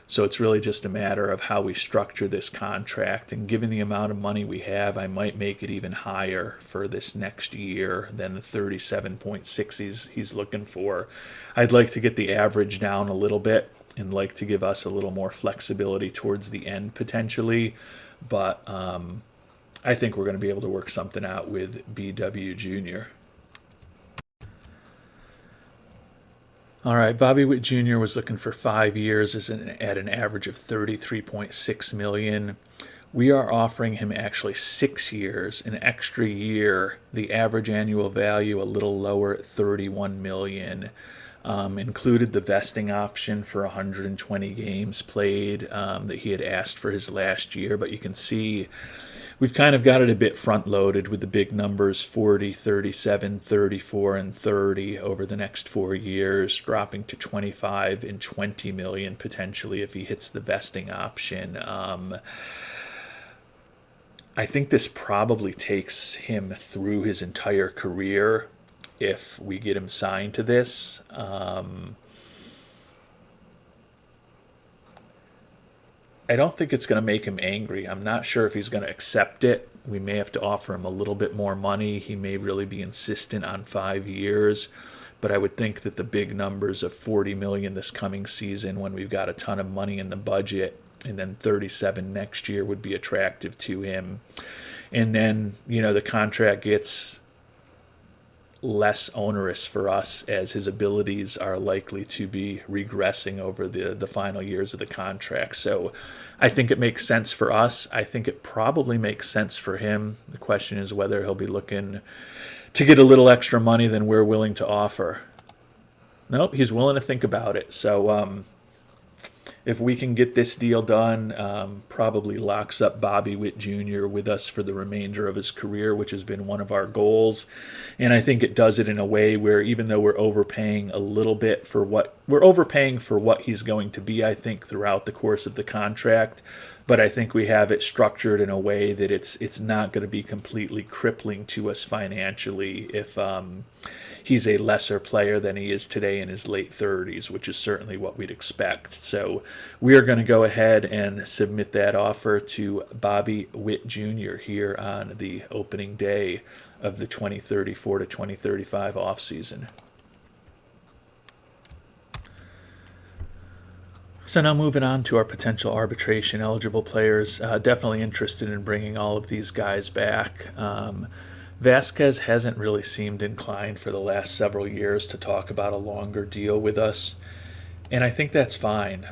A: So it's really just a matter of how we structure this contract. And given the amount of money we have, I might make it even higher for this next year than the 37.6 he's looking for. I'd like to get the average down a little bit and like to give us a little more flexibility towards the end potentially. But I think we're going to be able to work something out with BW Jr. All right, Bobby Witt Jr. was looking for 5 years at an average of $33.6 million. We are offering him actually 6 years, an extra year, the average annual value a little lower at $31 million. Included the vesting option for 120 games played that he had asked for his last year, but you can see we've kind of got it a bit front-loaded with the big numbers 40, 37, 34, and 30 over the next 4 years, dropping to 25 and 20 million potentially if he hits the vesting option. I think this probably takes him through his entire career if we get him signed to this. I don't think it's going to make him angry. I'm not sure if he's going to accept it. We may have to offer him a little bit more money. He may really be insistent on 5 years. But I would think that the big numbers of 40 million this coming season, when we've got a ton of money in the budget, and then 37 next year, would be attractive to him. And then, the contract gets less onerous for us as his abilities are likely to be regressing over the final years of the contract. So I think it makes sense for us. I think it probably makes sense for him. The question is whether he'll be looking to get a little extra money than we're willing to offer. Nope, he's willing to think about it. So if we can get this deal done, probably locks up Bobby Witt Jr. with us for the remainder of his career, which has been one of our goals. And I think it does it in a way where even though we're overpaying a little bit for what he's going to be, I think, throughout the course of the contract. But I think we have it structured in a way that it's not going to be completely crippling to us financially if he's a lesser player than he is today in his late 30s, which is certainly what we'd expect. So we are going to go ahead and submit that offer to Bobby Witt Jr. here on the opening day of the 2034 to 2035 offseason. So now moving on to our potential arbitration eligible players. Definitely interested in bringing all of these guys back. Vasquez hasn't really seemed inclined for the last several years to talk about a longer deal with us, and I think that's fine.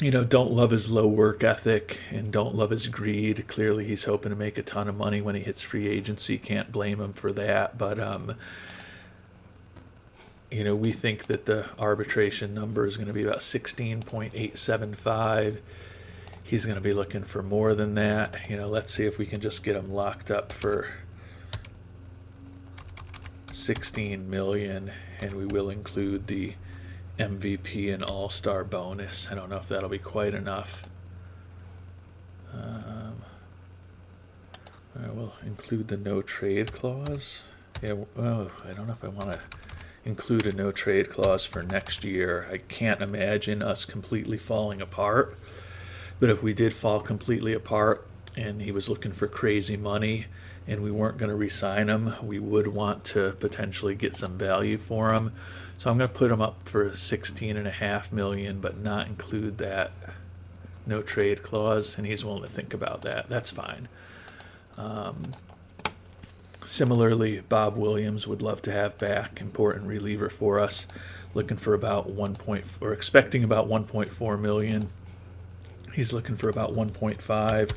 A: Don't love his low work ethic and don't love his greed. Clearly he's hoping to make a ton of money when he hits free agency. Can't blame him for that, but we think that the arbitration number is going to be about 16.875. He's going to be looking for more than that. Let's see if we can just get him locked up for 16 million, and we will include the MVP and All-Star bonus. I don't know if that'll be quite enough. We'll include the no trade clause. Yeah, well, I don't know if I want to include a no trade clause for next year. I can't imagine us completely falling apart. But if we did fall completely apart and he was looking for crazy money and we weren't going to re-sign him, we would want to potentially get some value for him. So I'm going to put him up for $16.5 million, but not include that no trade clause, and he's willing to think about that. That's fine. Similarly, Bob Williams would love to have back, important reliever for us, looking for about expecting about 1.4 million. He's looking for about 1.5.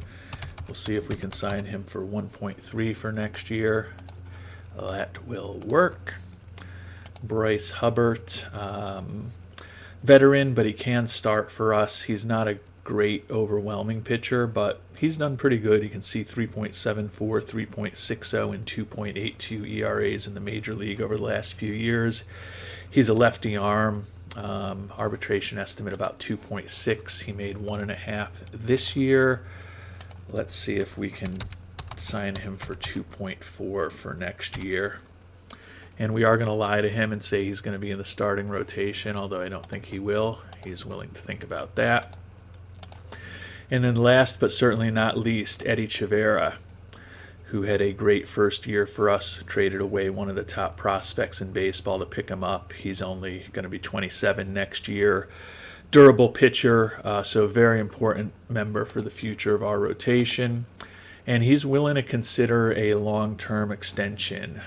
A: We'll see if we can sign him for 1.3 for next year. That will work. Bryce Hubbard, veteran, but he can start for us. He's not a great overwhelming pitcher, but he's done pretty good. You can see 3.74, 3.60, and 2.82 ERAs in the major league over the last few years. He's a lefty arm. Arbitration estimate about 2.6. He made 1.5 this year. Let's see if we can sign him for 2.4 for next year. And we are going to lie to him and say he's going to be in the starting rotation, although I don't think he will. He's willing to think about that. And then last but certainly not least, Eddie Chavera, who had a great first year for us, traded away one of the top prospects in baseball to pick him up. He's only going to be 27 next year. durable pitcher, so very important member for the future of our rotation. And he's willing to consider a long-term extension.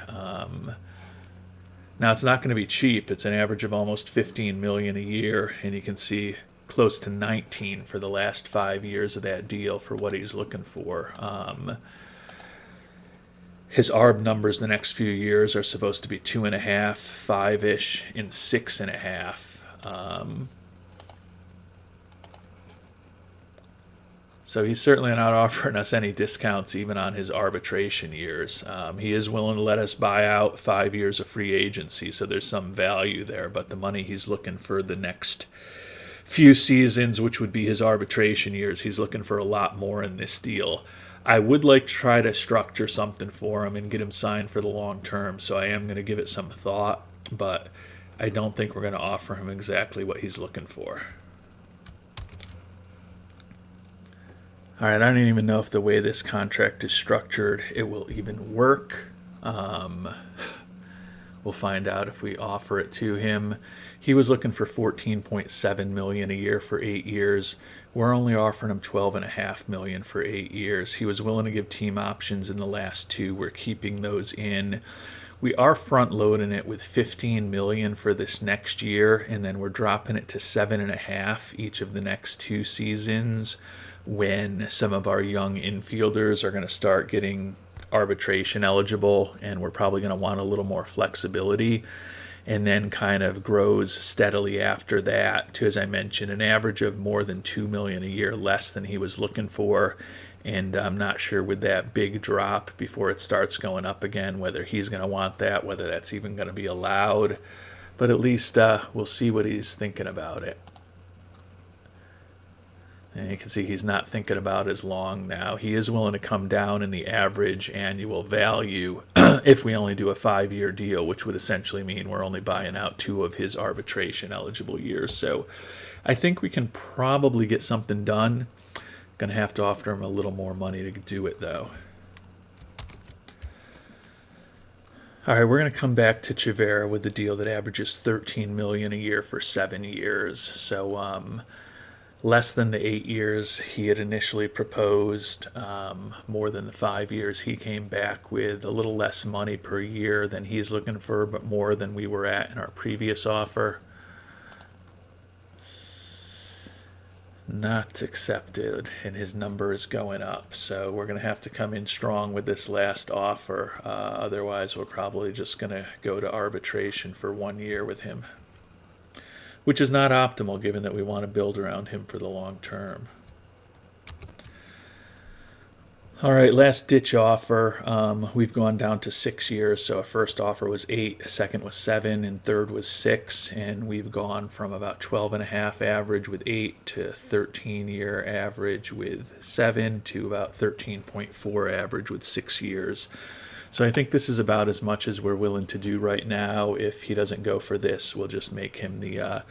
A: Now, it's not going to be cheap. It's an average of almost $15 million a year, and you can see close to 19 for the last 5 years of that deal for what he's looking for. His ARB numbers the next few years are supposed to be 2.5, 5-ish, and 6.5. So he's certainly not offering us any discounts even on his arbitration years. He is willing to let us buy out 5 years of free agency, so there's some value there. But the money he's looking for the next few seasons, which would be his arbitration years, he's looking for a lot more in this deal. I would like to try to structure something for him and get him signed for the long term, so I am going to give it some thought, but I don't think we're going to offer him exactly what he's looking for. All right, I don't even know if the way this contract is structured, it will even work. We'll find out if we offer it to him. He was looking for $14.7 million a year for 8 years. We're only offering him $12.5 million for 8 years. He was willing to give team options in the last 2. We're keeping those in. We are front loading it with $15 million for this next year, and then we're dropping it to $7.5 each of the next 2 seasons, when some of our young infielders are going to start getting arbitration eligible, and we're probably going to want a little more flexibility, and then kind of grows steadily after that to, as I mentioned, an average of more than $2 million a year less than he was looking for. And I'm not sure with that big drop before it starts going up again whether he's going to want that, whether that's even going to be allowed, but at least we'll see what he's thinking about it. And you can see he's not thinking about as long now. He is willing to come down in the average annual value if we only do a 5-year deal, which would essentially mean we're only buying out 2 of his arbitration eligible years. So I think we can probably get something done. Going to have to offer him a little more money to do it, though. All right, we're going to come back to Chavera with the deal that averages $13 million a year for 7 years. So less than the 8 years he had initially proposed, more than the 5 years. He came back with a little less money per year than he's looking for, but more than we were at in our previous offer. Not accepted, and his number is going up. So we're going to have to come in strong with this last offer. Otherwise, we're probably just going to go to arbitration for 1 year with him, which is not optimal given that we want to build around him for the long term. All right, last ditch offer. We've gone down to 6 years. So our first offer was 8, second was 7, and third was 6. And we've gone from about 12.5 average with 8 to 13-year average with 7 to about 13.4 average with 6 years. So I think this is about as much as we're willing to do right now. If he doesn't go for this, we'll just make him the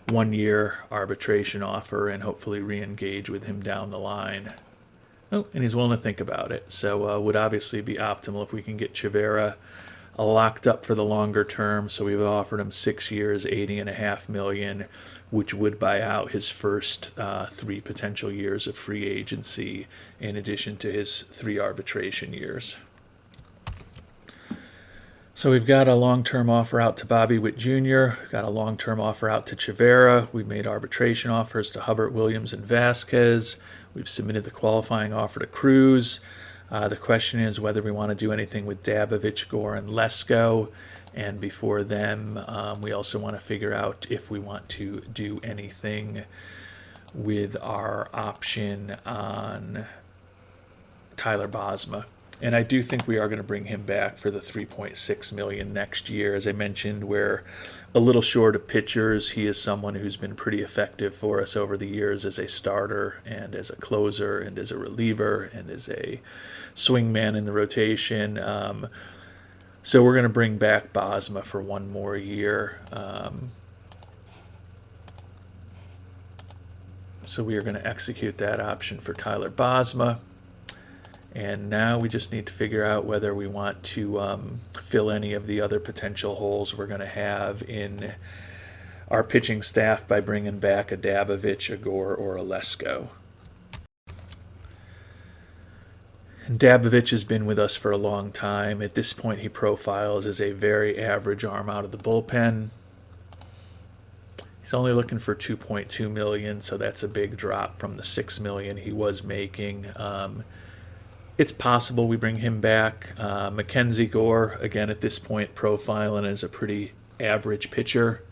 A: 1-year arbitration offer and hopefully re-engage with him down the line. Oh, and he's willing to think about it. So would obviously be optimal if we can get Chivera locked up for the longer term. So we've offered him 6 years, $80.5 million, which would buy out his first 3 potential years of free agency in addition to his 3 arbitration years. So we've got a long-term offer out to Bobby Witt Jr., got a long-term offer out to Chavera. We've made arbitration offers to Hubbard, Williams, and Vasquez. We've submitted the qualifying offer to Cruz. The question is whether we want to do anything with Dominguez, Gore, and Lesko. And before them, we also want to figure out if we want to do anything with our option on Tyler Bosma. And I do think we are going to bring him back for the $3.6 million next year. As I mentioned, we're a little short of pitchers. He is someone who's been pretty effective for us over the years as a starter and as a closer and as a reliever and as a swing man in the rotation. So we're going to bring back Bosma for 1 more year. So we are going to execute that option for Tyler Bosma. And now we just need to figure out whether we want to fill any of the other potential holes we're going to have in our pitching staff by bringing back a Dabovic, a Gore, or a Lesko. And Dabovic has been with us for a long time. At this point, he profiles as a very average arm out of the bullpen. He's only looking for $2.2 million, so that's a big drop from the $6 million he was making. It's possible we bring him back. Mackenzie Gore, again at this point, profiling as a pretty average pitcher.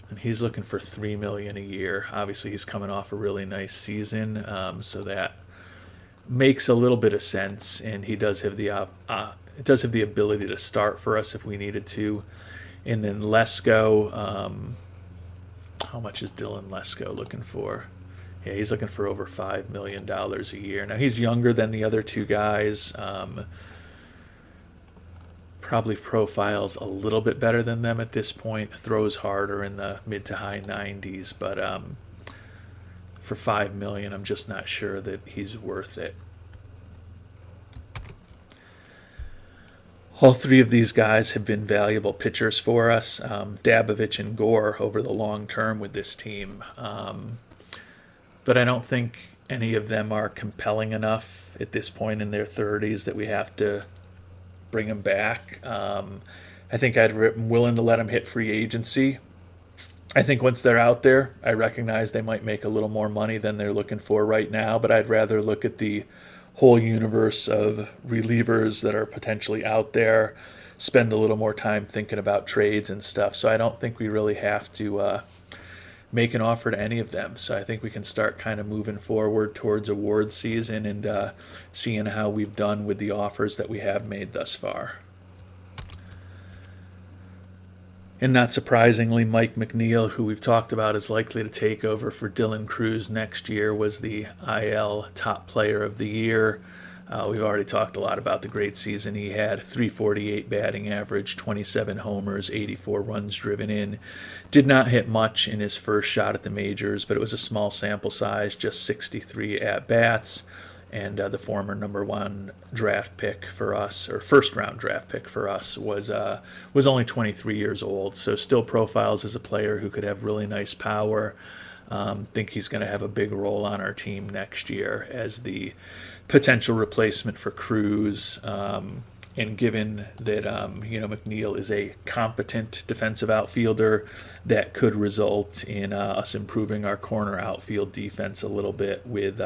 A: And he's looking for $3 million a year. Obviously, he's coming off a really nice season, so that makes a little bit of sense. And he does have the ability to start for us if we needed to. And then Lesko, how much is Dylan Lesko looking for? Yeah, he's looking for over $5 million a year. Now, he's younger than the other two guys. Probably profiles a little bit better than them at this point. Throws harder in the mid to high 90s. But for $5 million, I'm just not sure that he's worth it. All three of these guys have been valuable pitchers for us, Dabovic and Gore, over the long term with this team. But I don't think any of them are compelling enough at this point in their 30s that we have to bring them back. I think I'm willing to let them hit free agency. I think once they're out there, I recognize they might make a little more money than they're looking for right now, but I'd rather look at the whole universe of relievers that are potentially out there, spend a little more time thinking about trades and stuff. So I don't think we really have to make an offer to any of them. So I think we can start kind of moving forward towards award season and seeing how we've done with the offers that we have made thus far. And not surprisingly, Mike Mcneil, who we've talked about is likely to take over for Dylan Cruz next year, was the IL top player of the year. We've already talked a lot about the great season he had. 348 batting average, 27 homers, 84 runs driven in. Did not hit much in his first shot at the majors, but it was a small sample size, just 63 at-bats. And the former number one draft pick for us, or first round draft pick for us, was only 23 years old. So still profiles as a player who could have really nice power. Think he's going to have a big role on our team next year as the potential replacement for Cruz. And given that Mcneil is a competent defensive outfielder, that could result in us improving our corner outfield defense a little bit with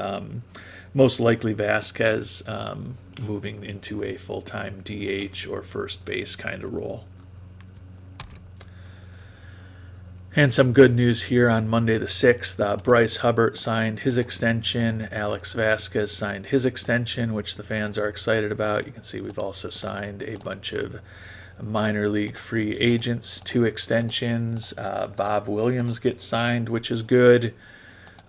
A: most likely Vasquez moving into a full-time DH or first base kind of role. And some good news here on Monday the 6th. Bryce Hubbard signed his extension. Alex Vasquez signed his extension, which the fans are excited about. You can see we've also signed a bunch of minor league free agents, 2 extensions. Bob Williams gets signed, which is good.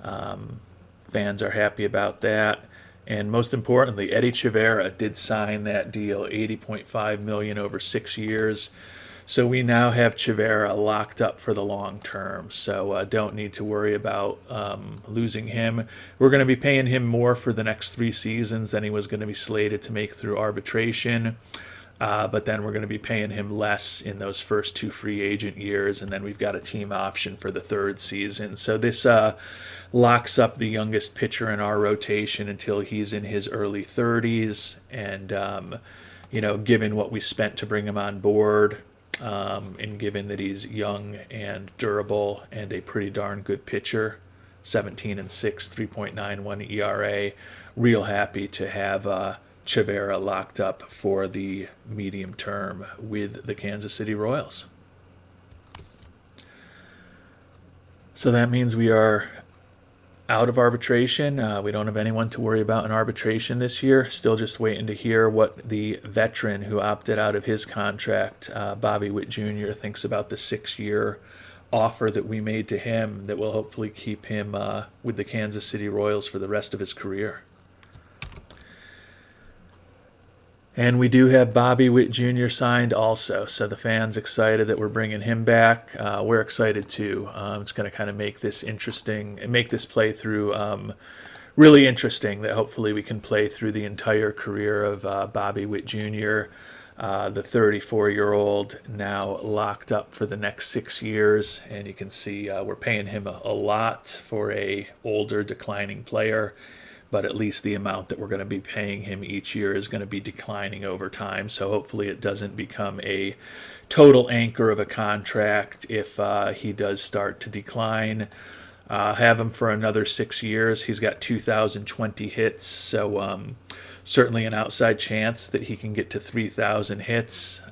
A: Fans are happy about that. And most importantly, Eddie Chavera did sign that deal, $80.5 million over 6 years. So we now have Chavera locked up for the long term. So don't need to worry about losing him. We're going to be paying him more for the next 3 seasons than he was going to be slated to make through arbitration. But then we're going to be paying him less in those first 2 free agent years, and then we've got a team option for the 3rd season. So this locks up the youngest pitcher in our rotation until he's in his early 30s. And, given what we spent to bring him on board, and given that he's young and durable and a pretty darn good pitcher, 17-6, 3.91 ERA, real happy to have Chavera locked up for the medium term with the Kansas City Royals. So that means we are out of arbitration. We don't have anyone to worry about in arbitration this year. Still just waiting to hear what the veteran who opted out of his contract, Bobby Witt Jr., thinks about the 6-year offer that we made to him that will hopefully keep him with the Kansas City Royals for the rest of his career. And we do have Bobby Witt Jr. signed also, so the fans excited that we're bringing him back. We're excited too. It's going to kind of make this interesting and make this playthrough really interesting, that hopefully we can play through the entire career of Bobby Witt Jr. The 34-year-old now locked up for the next 6 years, and you can see we're paying him a lot for a older declining player, but at least the amount that we're going to be paying him each year is going to be declining over time. So hopefully it doesn't become a total anchor of a contract if he does start to decline. Have him for another 6 years. He's got 2,020 hits, so certainly an outside chance that he can get to 3,000 hits.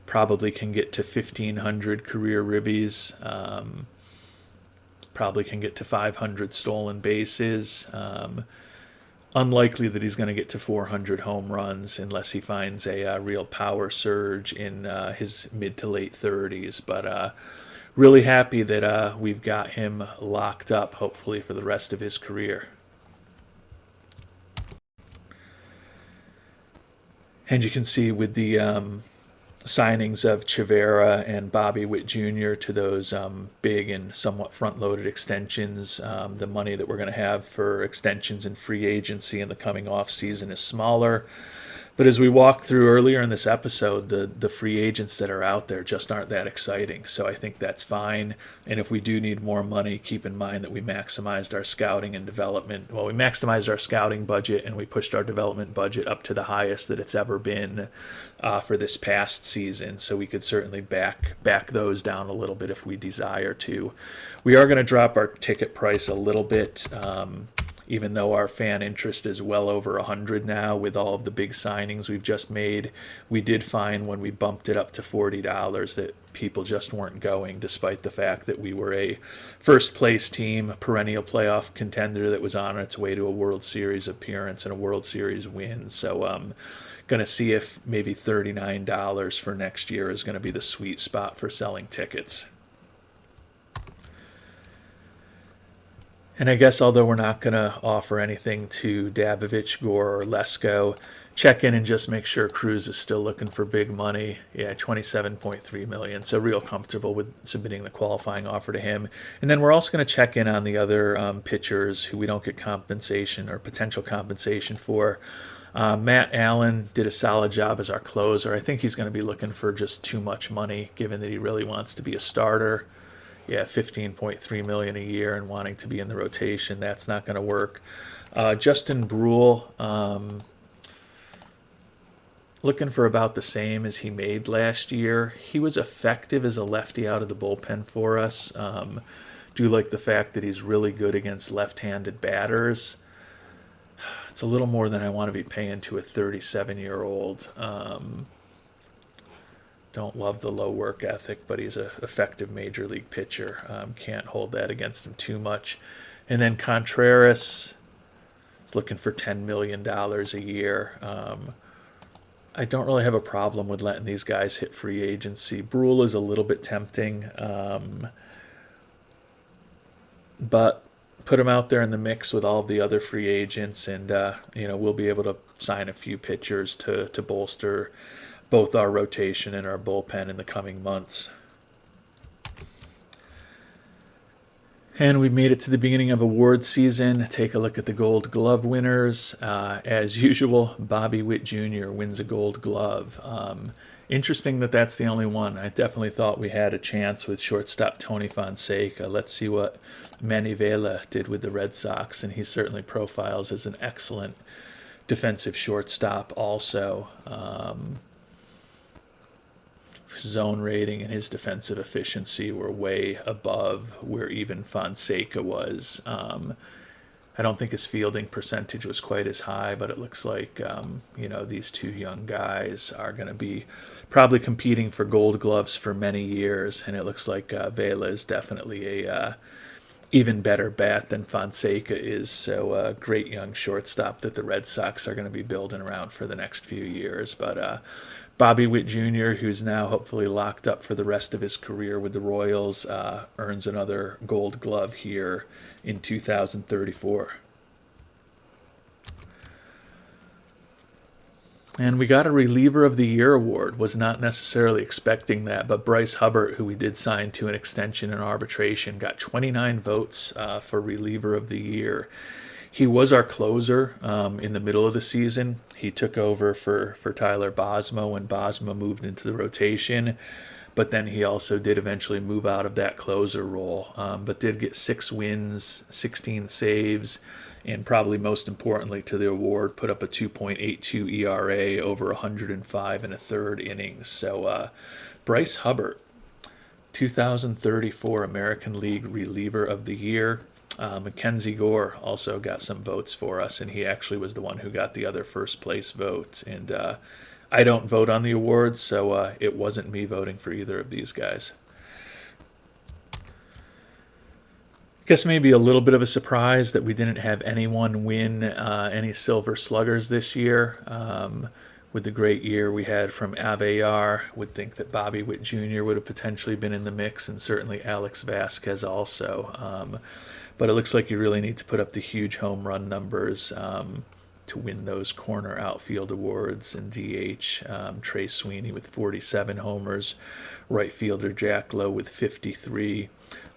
A: Probably can get to 1,500 career ribbies. Probably can get to 500 stolen bases. Unlikely that he's going to get to 400 home runs unless he finds a real power surge in his mid to late 30s. But really happy that we've got him locked up, hopefully, for the rest of his career. And you can see with the signings of Chivera and Bobby Witt Jr. to those big and somewhat front-loaded extensions, the money that we're going to have for extensions and free agency in the coming off-season is smaller. But as we walked through earlier in this episode, the free agents that are out there just aren't that exciting. So I think that's fine. And if we do need more money, keep in mind that we maximized our scouting and development. Well, we maximized our scouting budget and we pushed our development budget up to the highest that it's ever been for this past season. So we could certainly back those down a little bit if we desire to. We are going to drop our ticket price a little bit. Even though our fan interest is well over 100 now with all of the big signings we've just made, we did find when we bumped it up to $40 that people just weren't going, despite the fact that we were a first-place team, a perennial playoff contender that was on its way to a World Series appearance and a World Series win. So going to see if maybe $39 for next year is going to be the sweet spot for selling tickets. And I guess although we're not going to offer anything to Dabovic, Gore, or Lesko, check in and just make sure Cruz is still looking for big money. Yeah, $27.3 million. So real comfortable with submitting the qualifying offer to him. And then we're also going to check in on the other pitchers who we don't get compensation or potential compensation for. Matt Allen did a solid job as our closer. I think he's going to be looking for just too much money, given that he really wants to be a starter. Yeah, $15.3 million a year and wanting to be in the rotation, that's not going to work. Justin Brule, looking for about the same as he made last year. He was effective as a lefty out of the bullpen for us. Do like the fact that he's really good against left-handed batters. It's a little more than I want to be paying to a 37-year-old. Don't love the low work ethic, but he's an effective major league pitcher. Can't hold that against him too much. And then Contreras is looking for $10 million a year. I don't really have a problem with letting these guys hit free agency. Brule is a little bit tempting, but put him out there in the mix with all of the other free agents, and we'll be able to sign a few pitchers to bolster both our rotation and our bullpen in the coming months. And we've made it to the beginning of award season. Take a look at the Gold Glove winners. As usual, Bobby Witt Jr. wins a Gold Glove. Interesting that that's the only one. I definitely thought we had a chance with shortstop Tony Fonseca. Let's see what Mcneil did with the Red Sox, and he certainly profiles as an excellent defensive shortstop also. Zone rating and his defensive efficiency were way above where even Fonseca was. I don't think his fielding percentage was quite as high, but it looks like these two young guys are going to be probably competing for Gold Gloves for many years, and it looks like Vela is definitely a even better bat than Fonseca is. So a great young shortstop that the Red Sox are going to be building around for the next few years. But Bobby Witt Jr., who's now hopefully locked up for the rest of his career with the Royals, earns another Gold Glove here in 2034. And we got a Reliever of the Year award. Was not necessarily expecting that, but Bryce Hubbard, who we did sign to an extension in arbitration, got 29 votes for Reliever of the Year. He was our closer in the middle of the season. He took over for Tyler Bosma when Bosma moved into the rotation. But then he also did eventually move out of that closer role, but did get 6 wins, 16 saves, and probably most importantly to the award, put up a 2.82 ERA over 105 and a third innings. So Bryce Hubbard, 2034 American League Reliever of the Year. Mackenzie Gore also got some votes for us, and he actually was the one who got the other first place vote. And I don't vote on the awards, so it wasn't me voting for either of these guys. Guess maybe a little bit of a surprise that we didn't have anyone win any Silver Sluggers this year. With the great year we had from Aguiar, would think that Bobby Witt Jr. would have potentially been in the mix, and certainly Alex Vasquez also. But it looks like you really need to put up the huge home run numbers to win those corner outfield awards. And DH, Trey Sweeney with 47 homers, right fielder Jack Lowe with 53,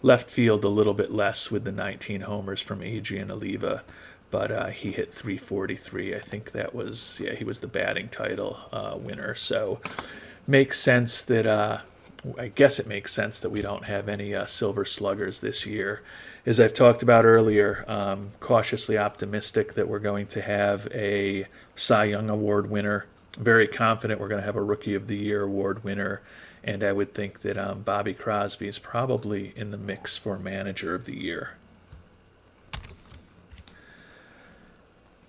A: left field a little bit less with the 19 homers from Adrian Oliva, but he hit 343. I think that was, he was the batting title winner. So makes sense that, I guess it makes sense that we don't have any Silver Sluggers this year. As I've talked about earlier, cautiously optimistic that we're going to have a Cy Young Award winner. Very confident we're going to have a Rookie of the Year award winner. And I would think that Bobby Crosby is probably in the mix for Manager of the Year.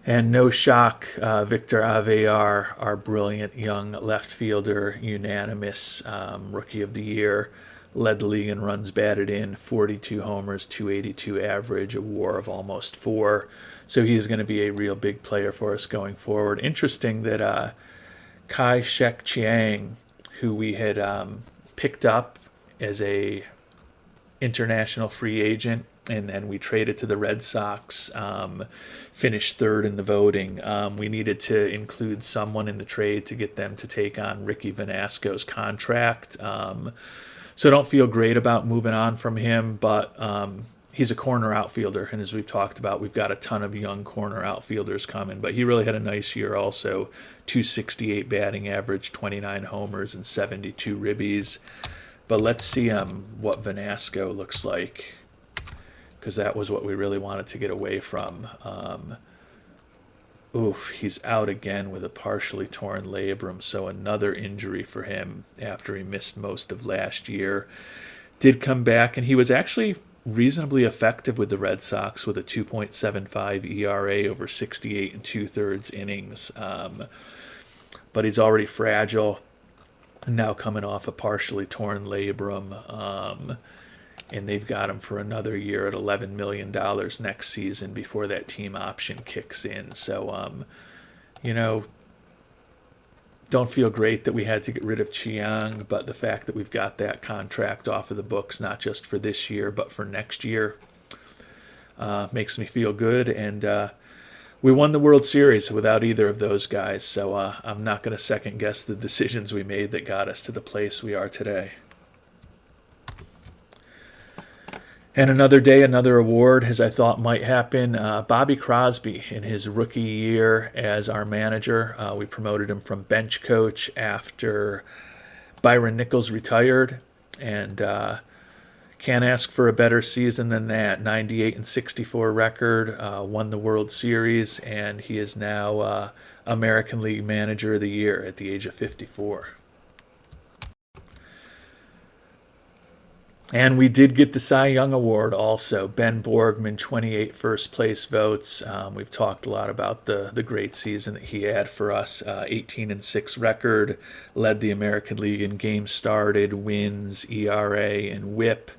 A: And no shock, Victor Aguiar, our brilliant young left fielder, unanimous Rookie of the Year. Led the league in runs batted in, 42 homers, 282 average, a WAR of almost 4. So he's going to be a real big player for us going forward. Interesting that Kai Shek Chiang, who we had picked up as a international free agent, and then we traded to the Red Sox, finished third in the voting. We needed to include someone in the trade to get them to take on Ricky Vanasco's contract. So I don't feel great about moving on from him, but he's a corner outfielder, and as we've talked about, we've got a ton of young corner outfielders coming, but he really had a nice year also. 268 batting average, 29 homers, and 72 ribbies. But let's see what Vanasco looks like, because that was what we really wanted to get away from. He's out again with a partially torn labrum, so another injury for him after he missed most of last year. Did come back, and he was actually reasonably effective with the Red Sox with a 2.75 ERA over 68 and 2/3 innings. But he's already fragile, now coming off a partially torn labrum. And they've got him for another year at $11 million next season before that team option kicks in. So, don't feel great that we had to get rid of Chiang, but the fact that we've got that contract off of the books, not just for this year, but for next year, makes me feel good. And we won the World Series without either of those guys, so I'm not going to second guess the decisions we made that got us to the place we are today. And another day, another award, as I thought might happen. Bobby Crosby, in his rookie year as our manager, we promoted him from bench coach after Byron Nichols retired, and can't ask for a better season than that. 98 and 64 record, won the World Series, and he is now American League Manager of the Year at the age of 54. And we did get the Cy Young Award also. Ben Borgman, 28 first place votes. We've talked a lot about the great season that he had for us. 18 and 6 record, led the American League in games started, wins, ERA, and WHIP.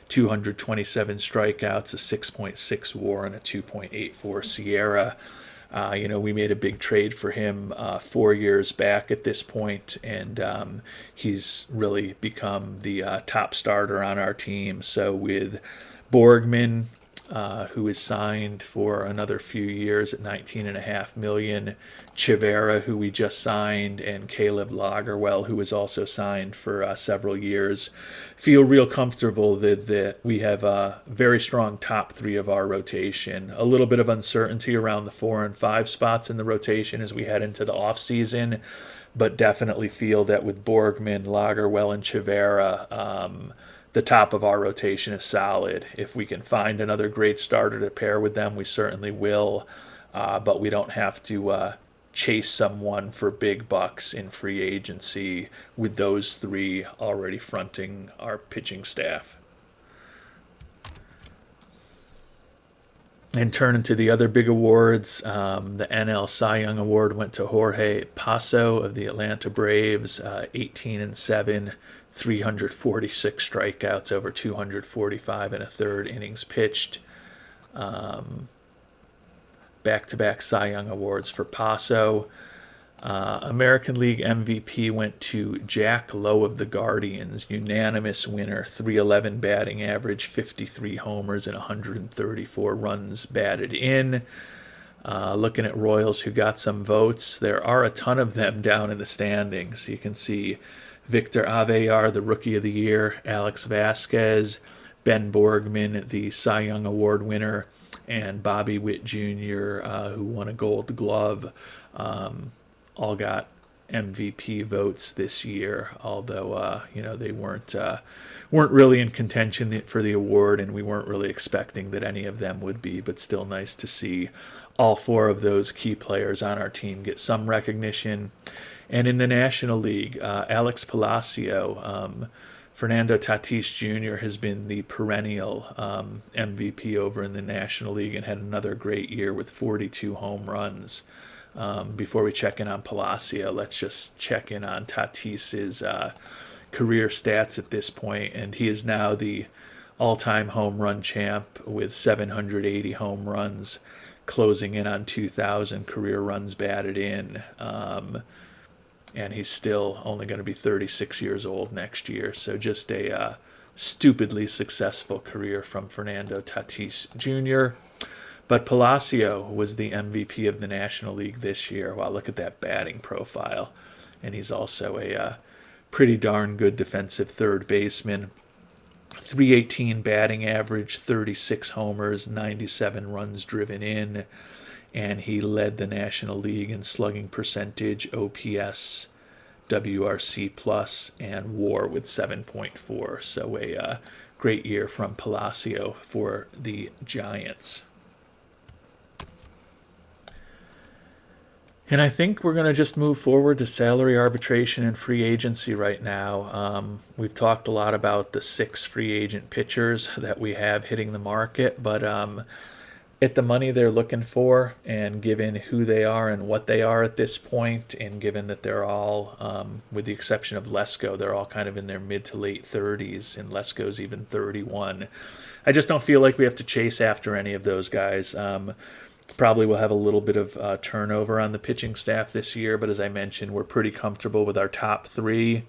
A: 227 strikeouts, a 6.6 WAR, and a 2.84 SIERA. We made a big trade for him 4 years back at this point, and he's really become the top starter on our team. So with Borgman, who is signed for another few years at $19.5 million. Chavera, who we just signed, and Caleb Loggerwell, who was also signed for several years. Feel real comfortable that we have a very strong top three of our rotation. A little bit of uncertainty around the 4 and 5 spots in the rotation as we head into the off season, but definitely feel that with Borgman, Loggerwell, and Chivera, the top of our rotation is solid. If we can find another great starter to pair with them, we certainly will. But we don't have to chase someone for big bucks in free agency with those three already fronting our pitching staff. And turning to the other big awards, the NL Cy Young Award went to Jorge Paso of the Atlanta Braves, 18-7, 346 strikeouts, over 245 and a third innings pitched. Back-to-back Cy Young Awards for Paso. American League MVP went to Jack Lowe of the Guardians, unanimous winner, 311 batting average, 53 homers, and 134 runs batted in. Looking at Royals who got some votes, there are a ton of them down in the standings. You can see Victor Aguiar, the Rookie of the Year, Alex Vasquez, Ben Borgman, the Cy Young Award winner, and Bobby Witt Jr., who won a Gold Glove. All got MVP votes this year, although they weren't really in contention for the award, and we weren't really expecting that any of them would be. But still, nice to see all 4 of those key players on our team get some recognition. And in the National League, Alex Palacio, Fernando Tatis Jr. has been the perennial MVP over in the National League and had another great year with 42 home runs. Before we check in on Palacio, let's just check in on Tatis's career stats at this point, and he is now the all-time home run champ with 780 home runs, closing in on 2,000 career runs batted in, and he's still only going to be 36 years old next year, so just a stupidly successful career from Fernando Tatis Jr., But Palacio was the MVP of the National League this year. Wow, look at that batting profile. And he's also a pretty darn good defensive third baseman. 318 batting average, 36 homers, 97 runs driven in. And he led the National League in slugging percentage, OPS, WRC plus, and WAR with 7.4. So a great year from Palacio for the Giants. And I think we're going to just move forward to salary arbitration and free agency right now. We've talked a lot about the 6 free agent pitchers that we have hitting the market, but at the money they're looking for, and given who they are and what they are at this point, and given that they're all, with the exception of Lesko, they're all kind of in their mid to late 30s, and Lesko's even 31. I just don't feel like we have to chase after any of those guys. Probably will have a little bit of turnover on the pitching staff this year, but as I mentioned, we're pretty comfortable with our top 3.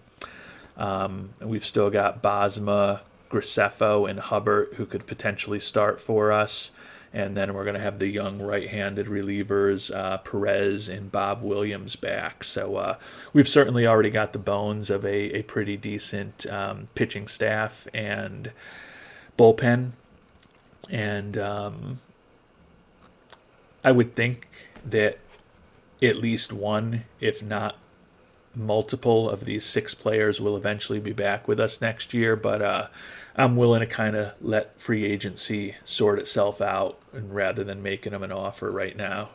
A: We've still got Bosma, Graceffa, and Hubbard who could potentially start for us. And then we're going to have the young right-handed relievers, Perez and Bob Williams back. So we've certainly already got the bones of a pretty decent pitching staff and bullpen. And I would think that at least one, if not multiple, of these 6 players will eventually be back with us next year. But I'm willing to kind of let free agency sort itself out, and rather than making them an offer right now.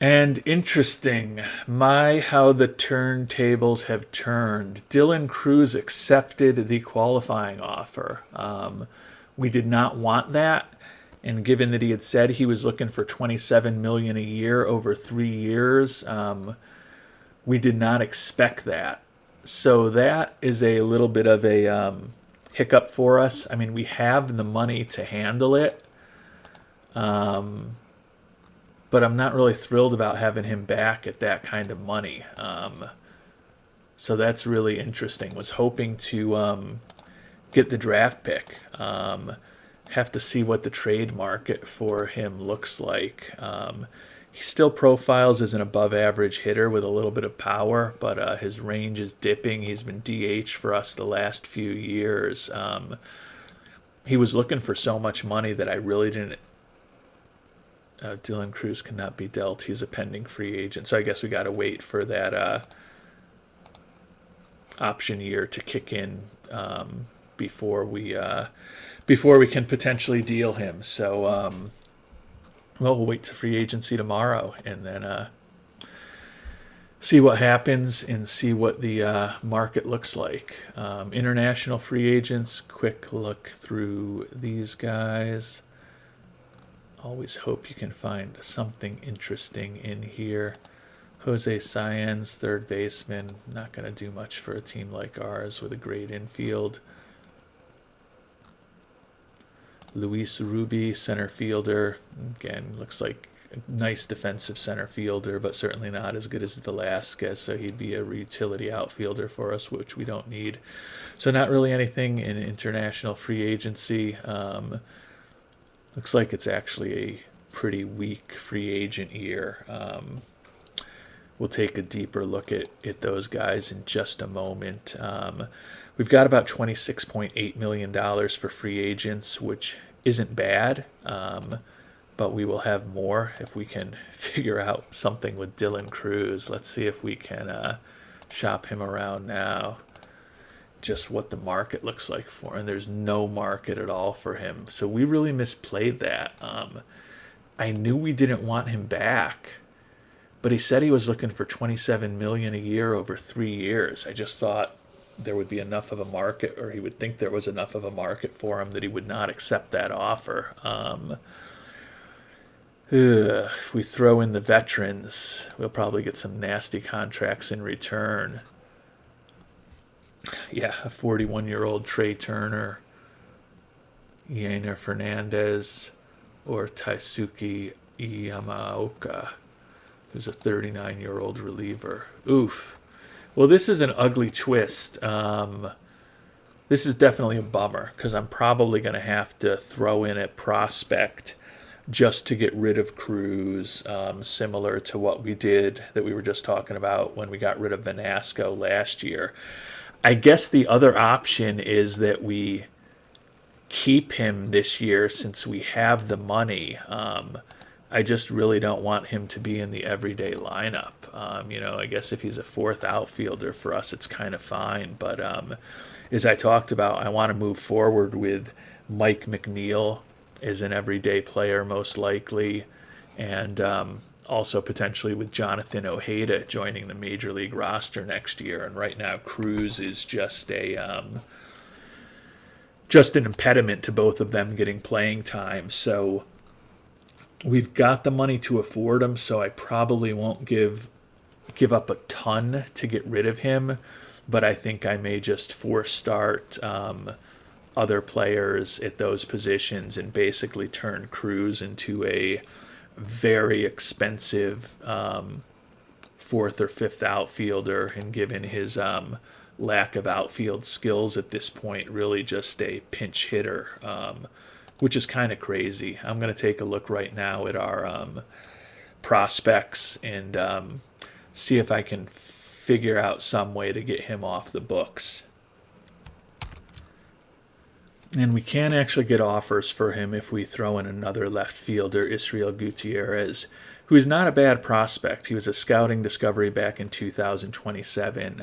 A: And interesting, how the turntables have turned. Dylan Cruz accepted the qualifying offer. We did not want that, and given that he had said he was looking for $27 million a year over 3 years, we did not expect that. So that is a little bit of a hiccup for us. I mean, we have the money to handle it, but I'm not really thrilled about having him back at that kind of money. So that's really interesting. Was hoping to get the draft pick. Have to see what the trade market for him looks like. He still profiles as an above-average hitter with a little bit of power, but his range is dipping. He's been DH for us the last few years. He was looking for so much money that I really didn't. Dylan Cruz cannot be dealt. He's a pending free agent, so I guess we got to wait for that option year to kick in before we can potentially deal him. So, well, we'll wait to free agency tomorrow and then see what happens and see what the market looks like. International free agents, quick look through these guys. Always hope you can find something interesting in here. Jose Sáenz, third baseman, not going to do much for a team like ours with a great infield. Luis Ruby, center fielder. Again, looks like a nice defensive center fielder, but certainly not as good as Velasquez, so he'd be a utility outfielder for us, which we don't need. So not really anything in international free agency. Looks like it's actually a pretty weak free agent year. We'll take a deeper look at those guys in just a moment. We've got about $26.8 million for free agents, which isn't bad, but we will have more if we can figure out something with Dylan Cruz. Let's see if we can shop him around now. Just what the market looks like for him. There's no market at all for him. So we really misplayed that. I knew we didn't want him back, but he said he was looking for $27 million a year over 3 years. I just thought there would be enough of a market, or he would think there was enough of a market for him that he would not accept that offer. If we throw in the veterans, we'll probably get some nasty contracts in return. Yeah, a 41-year-old Trey Turner, Yainer Fernandez, or Taisuke Yamaoka, who's a 39-year-old reliever. Oof. Well, this is an ugly twist. This is definitely a bummer because I'm probably going to have to throw in a prospect just to get rid of Cruz, similar to what we did that we were just talking about when we got rid of Vanasco last year. I guess the other option is that we keep him this year since we have the money. I just really don't want him to be in the everyday lineup. I guess if he's a fourth outfielder for us, it's kind of fine. But as I talked about, I want to move forward with Mike Mcneil as an everyday player, most likely, and also potentially with Jonathan Ojeda joining the Major League roster next year. And right now, Cruz is just an impediment to both of them getting playing time. So we've got the money to afford him, so I probably won't give up a ton to get rid of him, but I think I may just force start other players at those positions and basically turn Cruz into a very expensive fourth or fifth outfielder, and given his lack of outfield skills at this point, really just a pinch hitter, which is kind of crazy. I'm going to take a look right now at our prospects and see if I can figure out some way to get him off the books. And we can actually get offers for him if we throw in another left fielder, Israel Gutierrez, who is not a bad prospect. He was a scouting discovery back in 2027,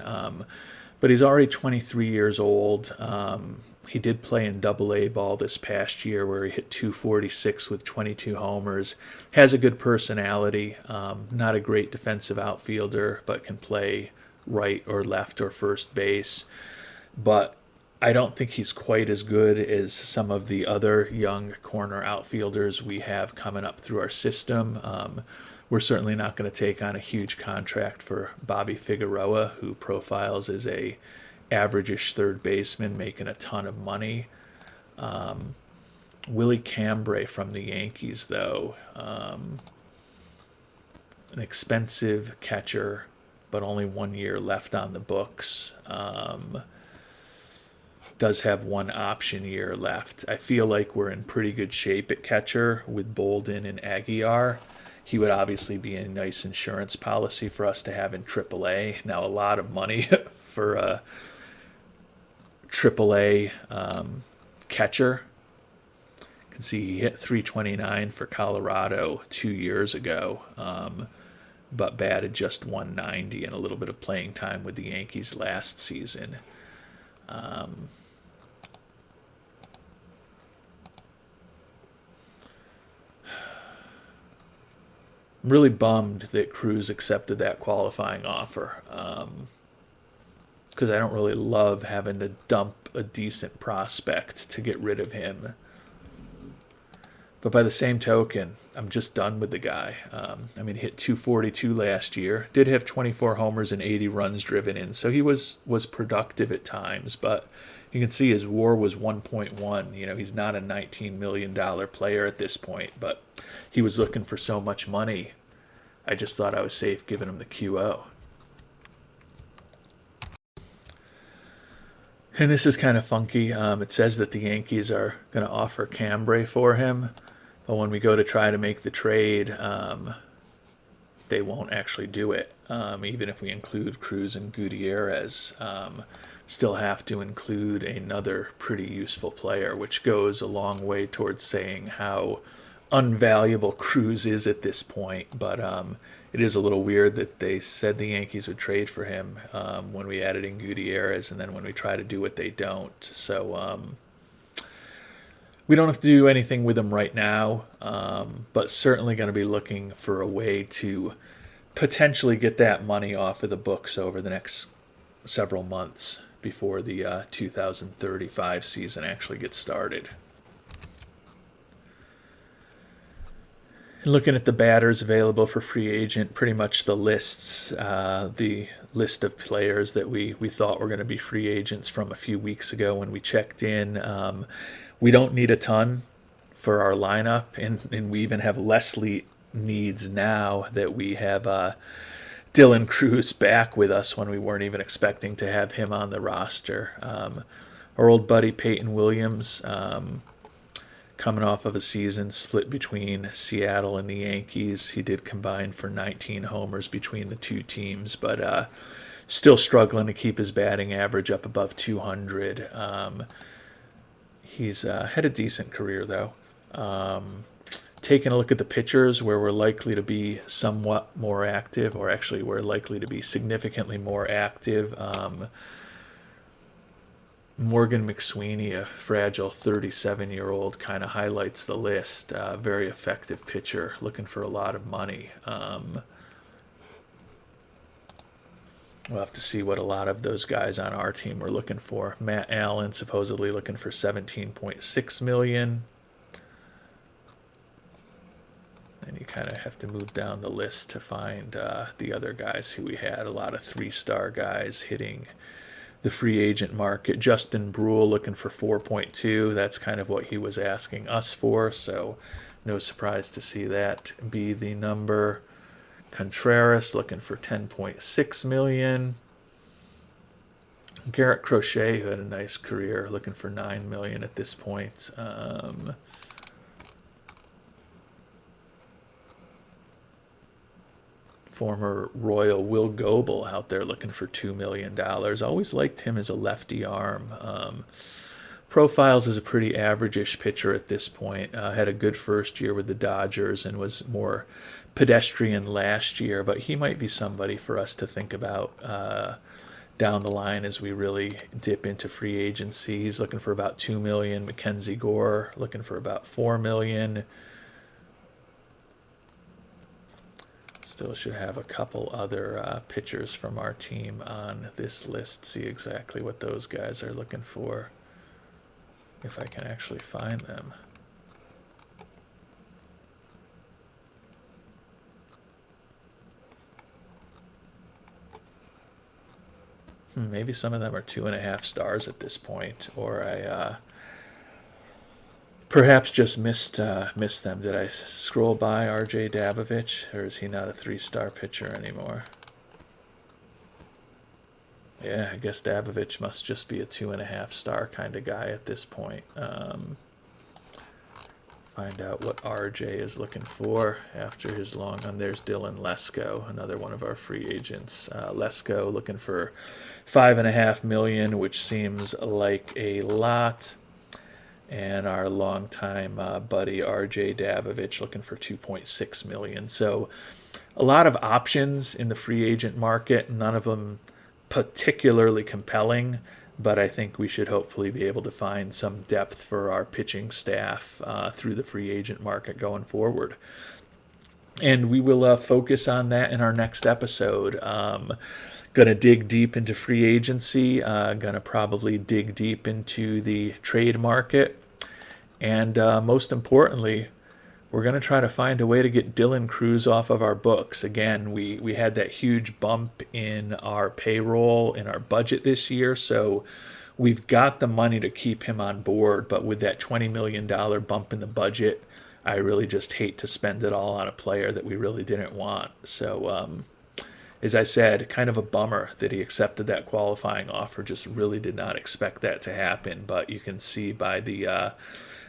A: but he's already 23 years old. He did play in Double-A ball this past year where he hit .246 with 22 homers. Has a good personality, not a great defensive outfielder, but can play right or left or first base. But I don't think he's quite as good as some of the other young corner outfielders we have coming up through our system. We're certainly not going to take on a huge contract for Bobby Figueroa, who profiles as a average-ish third baseman making a ton of money. Willie Cambre from the Yankees, though, an expensive catcher, but only 1 year left on the books. does have one option year left. I feel like we're in pretty good shape at catcher with Bolden and Aguiar. He would obviously be a nice insurance policy for us to have in AAA. Now, a lot of money for a AAA catcher. You can see he hit 329 for Colorado 2 years ago, but batted just 190 and a little bit of playing time with the Yankees last season. I'm really bummed that Cruz accepted that qualifying offer, because I don't really love having to dump a decent prospect to get rid of him. But by the same token, I'm just done with the guy. I mean, he hit 242 last year, did have 24 homers and 80 runs driven in, so he was productive at times, but you can see his WAR was 1.1. You know, he's not a $19 million player at this point, but he was looking for so much money. I just thought I was safe giving him the QO. And this is kind of funky. It says that the Yankees are going to offer Cambre for him, but when we go to try to make the trade, they won't actually do it. Even if we include Cruz and Gutierrez, still have to include another pretty useful player, which goes a long way towards saying how unvaluable Cruz is at this point. But it is a little weird that they said the Yankees would trade for him when we added in Gutierrez, and then when we try to do it, they don't. So we don't have to do anything with him right now, but certainly going to be looking for a way to potentially get that money off of the books over the next several months before the 2035 season actually gets started. And looking at the batters available for free agent, pretty much the list of players that we thought were going to be free agents from a few weeks ago when we checked in. We don't need a ton for our lineup, and we even have less needs now that we have Dylan Cruz back with us when we weren't even expecting to have him on the roster. Our old buddy Peyton Williams, coming off of a season split between Seattle and the Yankees. He did combine for 19 homers between the two teams, but still struggling to keep his batting average up above 200. He's had a decent career, though. Taking a look at the pitchers where we're likely to be somewhat more active, or actually we're likely to be significantly more active. Morgan Mcsweeney, a fragile 37-year-old, kind of highlights the list. Very effective pitcher, looking for a lot of money. We'll have to see what a lot of those guys on our team were looking for. Matt Allen supposedly looking for $17.6 million. And you kind of have to move down the list to find the other guys who we had. A lot of 3-star guys hitting the free agent market. Justin Brule looking for 4.2. That's kind of what he was asking us for, so no surprise to see that be the number. Contreras looking for $10.6 million. Garrett Crochet, who had a nice career, looking for $9 million at this point. Former Royal Will Goebel out there looking for $2 million. Always liked him as a lefty arm. Profiles as a pretty average-ish pitcher at this point. Had a good first year with the Dodgers and was more pedestrian last year, but he might be somebody for us to think about down the line as we really dip into free agency. He's looking for about $2 million. Mackenzie Gore looking for about $4 million. Still should have a couple other pitchers from our team on this list. See exactly what those guys are looking for, if I can actually find them. Maybe some of them are 2.5 stars at this point, or I perhaps just missed them. Did I scroll by RJ Davovich, or is he not a 3-star pitcher anymore? Yeah, I guess Davovich must just be a 2.5 star kind of guy at this point. Find out what RJ is looking for after his long run. There's Dylan Lesko, another one of our free agents. Lesko looking for $5.5 million, which seems like a lot. And our longtime buddy RJ Davovich looking for $2.6 million. So a lot of options in the free agent market, none of them particularly compelling, but I think we should hopefully be able to find some depth for our pitching staff through the free agent market going forward. And we will focus on that in our next episode. Going to dig deep into free agency, going to probably dig deep into the trade market, and most importantly, we're going to try to find a way to get Dylan Cruz off of our books. Again, we had that huge bump in our payroll, in our budget this year, so we've got the money to keep him on board, but with that $20 million bump in the budget, I really just hate to spend it all on a player that we really didn't want. So, as I said, kind of a bummer that he accepted that qualifying offer. Just really did not expect that to happen, but you can see by the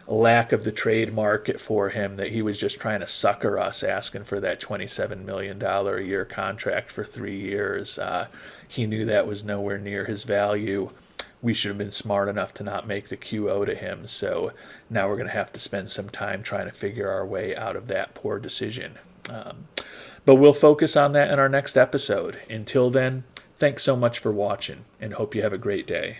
A: lack of the trade market for him that he was just trying to sucker us, asking for that $27 million a year contract for 3 years. He knew that was nowhere near his value. We should have been smart enough to not make the QO to him. So now we're going to have to spend some time trying to figure our way out of that poor decision. But we'll focus on that in our next episode. Until then, thanks so much for watching, and hope you have a great day.